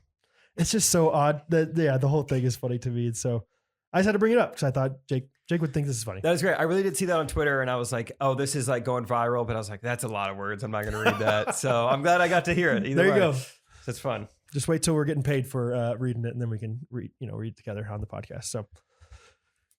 It's just so odd that the whole thing is funny to me. And so I just had to bring it up because I thought Jake would think this is funny. That was great. I really did see that on Twitter and I was like, oh, this is like going viral. But I was like, that's a lot of words. I'm not going to read that. So I'm glad I got to hear it. Either there you way. go. That's fun. Just wait till we're getting paid for reading it, and then we can read together on the podcast. So,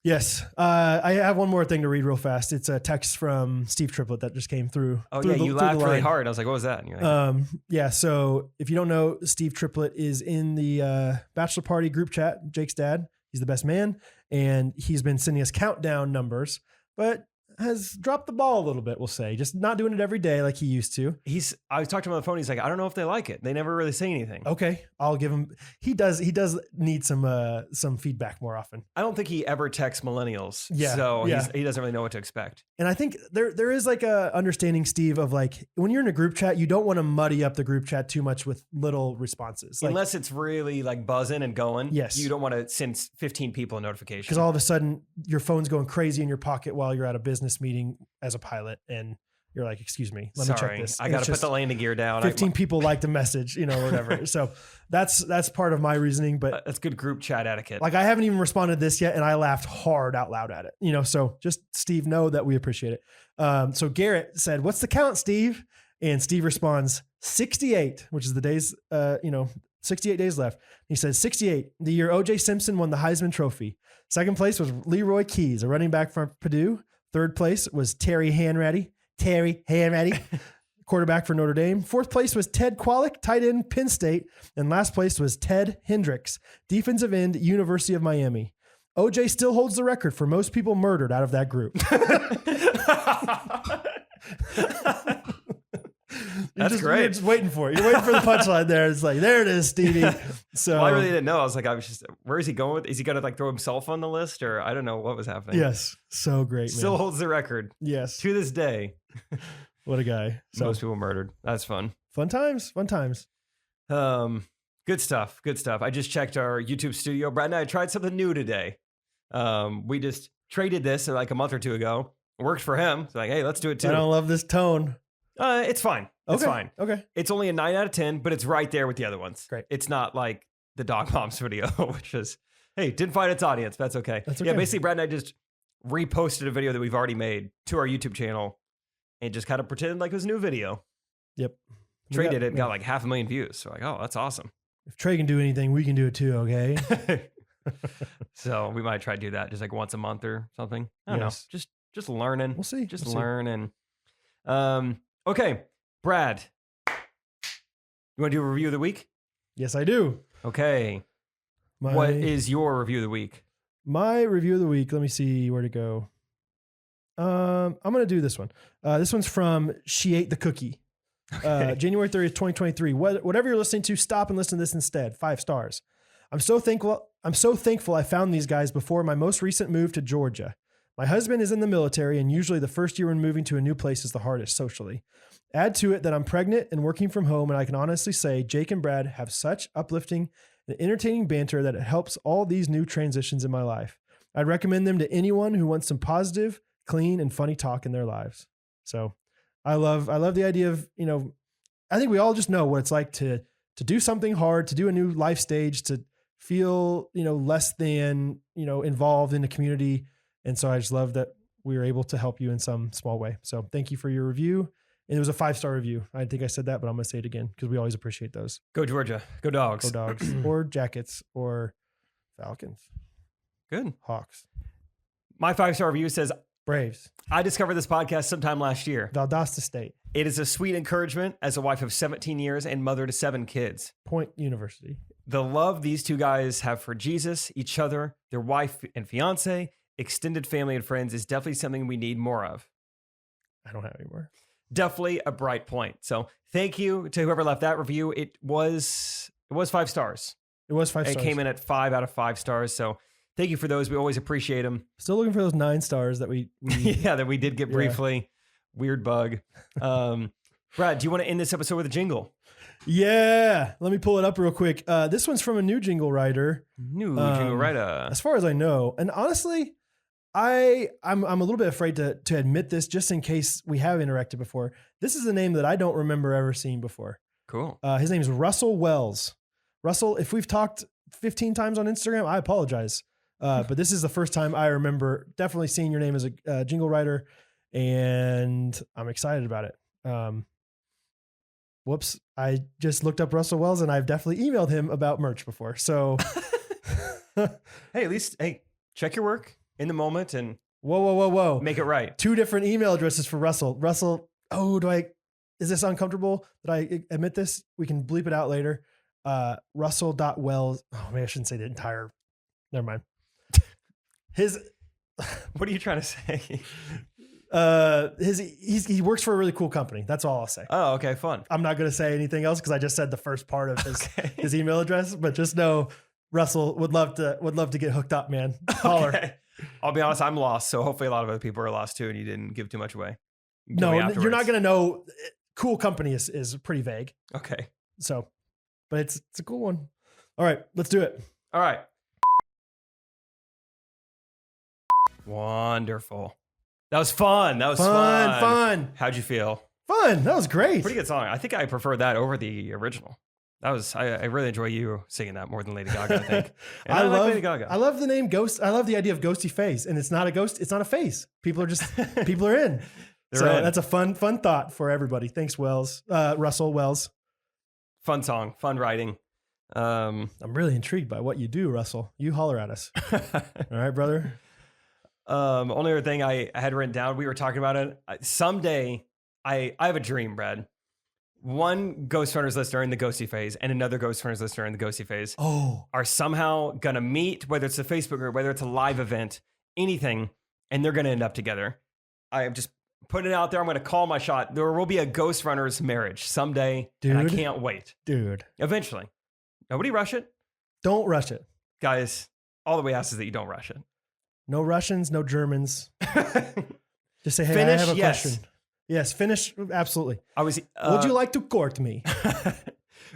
yes, I have one more thing to read real fast. It's a text from Steve Triplett that just came through. Oh yeah, you laughed really hard. I was like, what was that? And you're like, yeah. So if you don't know, Steve Triplett is in the bachelor party group chat. Jake's dad. He's the best man, and he's been sending us countdown numbers, but has dropped the ball a little bit, we'll say. Just not doing it every day like he used to. I was talking to him on the phone. He's like, I don't know if they like it. They never really say anything. Okay. I'll give him, he does need some feedback more often. I don't think he ever texts millennials. Yeah. So he doesn't really know what to expect. And I think there is like a understanding, Steve, of like, when you're in a group chat, you don't want to muddy up the group chat too much with little responses. Like, unless it's really like buzzing and going. Yes. You don't want to send 15 people a notification. Because all of a sudden your phone's going crazy in your pocket while you're at a business meeting as a pilot, and you're like, excuse me, let me check this. I got to put the landing gear down. 15 people liked a message, whatever. So that's part of my reasoning, but that's good group chat etiquette. Like, I haven't even responded to this yet, and I laughed hard out loud at it, so just Steve, know that we appreciate it. So Garrett said, what's the count, Steve? And Steve responds, 68, which is the days, 68 days left. He says 68, the year OJ Simpson won the Heisman Trophy. Second place was Leroy Keys, a running back from Purdue. Third place was Terry Hanratty, quarterback for Notre Dame. Fourth place was Ted Kwolek, tight end, Penn State. And last place was Ted Hendricks, defensive end, University of Miami. OJ still holds the record for most people murdered out of that group. That's great. You're just waiting for it. You're waiting for the punchline there. It's like, there it is, Stevie. So well, I really didn't know. I was like, where is he going with? Is he going to like throw himself on the list, or I don't know what was happening. Yes. So great. Still holds the record. Yes. To this day. What a guy. So, most people murdered. That's fun. Fun times. Good stuff. I just checked our YouTube studio. Brad and I tried something new today. We just traded this like a month or two ago. It worked for him. It's like, hey, let's do it too. I don't love this tone. It's fine. It's fine. Okay. It's only a 9 out of 10, but it's right there with the other ones. Great. It's not like the Dog Moms video, which is, hey, didn't find its audience. That's okay. Yeah, basically, Brad and I just reposted a video that we've already made to our YouTube channel and just kind of pretended like it was a new video. Yep. Traded it and got like 500,000 views. So like, oh, that's awesome. If Trey can do anything, we can do it too, okay? So we might try to do that just like once a month or something. I don't know. Just learning. We'll see. Just learning. Okay, Brad, you want to do a review of the week? Yes, I do. Okay. What is your review of the week? My review of the week, let me see where to go. I'm going to do this one. This one's from She Ate the Cookie. January 30th, 2023. Whatever you're listening to, stop and listen to this instead. 5 stars. I'm so thankful I found these guys before my most recent move to Georgia. My husband is in the military, and usually the first year when moving to a new place is the hardest socially. Add to it that I'm pregnant and working from home, and I can honestly say Jake and Brad have such uplifting and entertaining banter that it helps all these new transitions in my life. I'd recommend them to anyone who wants some positive, clean, and funny talk in their lives. So I love the idea of, I think we all just know what it's like to do something hard, to do a new life stage, to feel, less than, involved in the community. And so I just love that we were able to help you in some small way. So thank you for your review. And it was a 5-star review. I think I said that, but I'm going to say it again because we always appreciate those. Go Georgia. Go Dogs. Go Dogs. Or Jackets or Falcons. Good. Hawks. My 5-star review says, Braves. I discovered this podcast sometime last year. Valdosta State. It is a sweet encouragement as a wife of 17 years and mother to 7 kids. Point University. The love these two guys have for Jesus, each other, their wife and fiance, extended family and friends is definitely something we need more of. I don't have any more. Definitely a bright point. So thank you to whoever left that review. It was 5 stars. It was 5 stars. It came in at 5 out of 5 stars. So thank you for those. We always appreciate them. Still looking for those 9 stars that we yeah, that we did get briefly. Weird bug. Brad, do you want to end this episode with a jingle? Yeah. Let me pull it up real quick. This one's from a new jingle writer. Jingle writer. As far as I know. And honestly, I'm a little bit afraid to admit this just in case we have interacted before. This is a name that I don't remember ever seeing before. Cool. His name is Russell Wells. Russell, if we've talked 15 times on Instagram, I apologize. But this is the first time I remember definitely seeing your name as a jingle writer, and I'm excited about it. Whoops. I just looked up Russell Wells and I've definitely emailed him about merch before. So hey, at least, check your work in the moment and whoa. make it right. 2 different email addresses for Russell. Russell, is this uncomfortable that I admit this? We can bleep it out later. Russell.wells. Oh, maybe I shouldn't say the entire, never mind. What are you trying to say? He works for a really cool company. That's all I'll say. Oh, okay. Fun. I'm not going to say anything else because I just said the first part of his email address, but just know Russell would love to get hooked up, man. Holler. Okay. I'll be honest, I'm lost. So hopefully a lot of other people are lost too, and you didn't give too much away. No, you're not going to know. Cool company is pretty vague. Okay. So, but it's a cool one. All right, let's do it. All right. Wonderful. That was fun. Fun. How'd you feel? Fun. That was great. Pretty good song. I think I prefer that over the original. That was, I really enjoy you singing that more than Lady Gaga, I think. And I love Lady Gaga. I love the name Ghost. I love the idea of ghosty face, and it's not a ghost. It's not a face. People are in. That's a fun thought for everybody. Thanks, Russell Wells. Fun song, fun writing. I'm really intrigued by what you do, Russell. You holler at us. All right, brother. Only other thing I had written down, we were talking about it. Someday, I have a dream, Brad. One Ghostrunners listener in the ghosty phase and another Ghostrunners listener in the ghosty phase are somehow going to meet, whether it's a Facebook group, whether it's a live event, anything, and they're going to end up together. I am just putting it out there. I'm going to call my shot. There will be a Ghostrunners marriage someday, dude, and I can't wait. Dude. Eventually. Nobody rush it. Don't rush it. Guys, all that we ask is that you don't rush it. No Russians, no Germans. Just say, hey, finish, I have a yes. question. Yes, finish. Absolutely. Would you like to court me?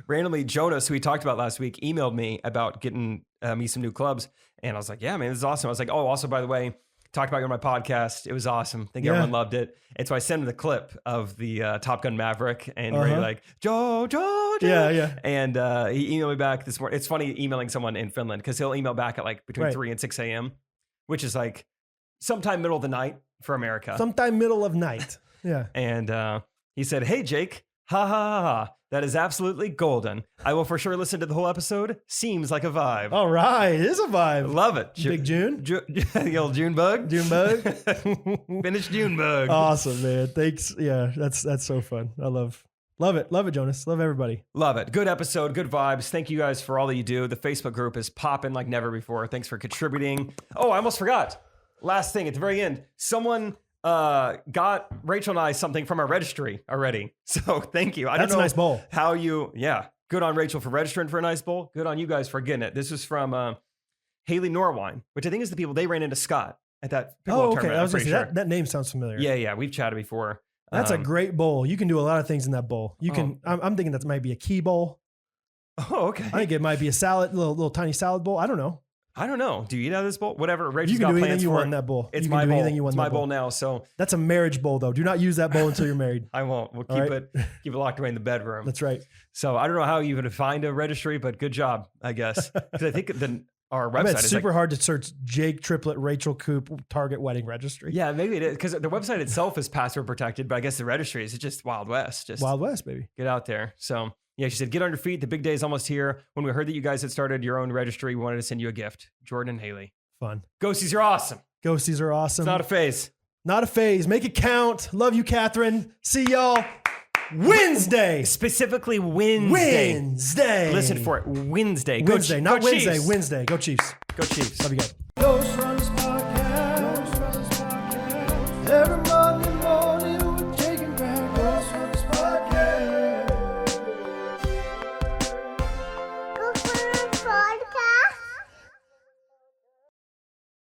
Randomly, Jonas, who we talked about last week, emailed me about getting me some new clubs. And I was like, yeah, man, this is awesome. I was like, oh, also, by the way, talked about you on my podcast. It was awesome. I think everyone loved it. And so I sent him the clip of the Top Gun Maverick and where you're like, Joe. Yeah. And he emailed me back this morning. It's funny emailing someone in Finland because he'll email back at like between 3 and 6 a.m., which is like sometime middle of the night for America. Sometime middle of night. Yeah. And he said, hey, Jake, ha. That is absolutely golden. I will for sure listen to the whole episode. Seems like a vibe. All right. It is a vibe. Love it. Big June. The old June bug. June bug. Finished June bug. Awesome, man. Thanks. Yeah, that's so fun. I love it. Love it, Jonas. Love everybody. Love it. Good episode. Good vibes. Thank you guys for all that you do. The Facebook group is popping like never before. Thanks for contributing. Oh, I almost forgot. Last thing at the very end. Someone got Rachel and I something from our registry already. So thank you. I That's don't a know nice bowl. how you, yeah. Good on Rachel for registering for a nice bowl. Good on you guys for getting it. This was from Haley Norwine, which I think is the people they ran into Scott at that pickleball Oh, okay. tournament. I was I'm going to pretty say sure. that name sounds familiar. Yeah, we've chatted before. That's a great bowl. You can do a lot of things in that bowl. You can. I'm thinking that might be a key bowl. Oh, okay. I think it might be a salad, little tiny salad bowl. I don't know. I don't know. Do you eat out of this bowl? Whatever. Rachel's You can got do anything plans you for want it. in that bowl. It's You my can do bowl. anything you want It's in my that bowl now. So That's a marriage bowl, though. Do not use that bowl until you're married. I won't. We'll All keep right. it locked away in the bedroom. That's right. So I don't know how you even find a registry, but good job, I guess. Because I think our I bet website it's is super like, hard to search Jake Triplet, Rachel Coop, Target wedding registry. yeah, maybe it is because the website itself is password protected, but I guess the registry is just Wild West. Just Wild West, baby. get out there. So yeah, she said, get on your feet. The big day is almost here. When we heard that you guys had started your own registry, we wanted to send you a gift. Jordan and Haley. Fun. Ghosties, you're awesome. Ghosties are awesome. It's not a phase. Not a phase. Make it count. Love you, Catherine. See y'all Wednesday. Specifically Wednesday. Wednesday. Listen for it. Wednesday. Go Wednesday, Chiefs. not Go Wednesday. Chiefs. Wednesday. Go Chiefs. Go Chiefs. Love you guys.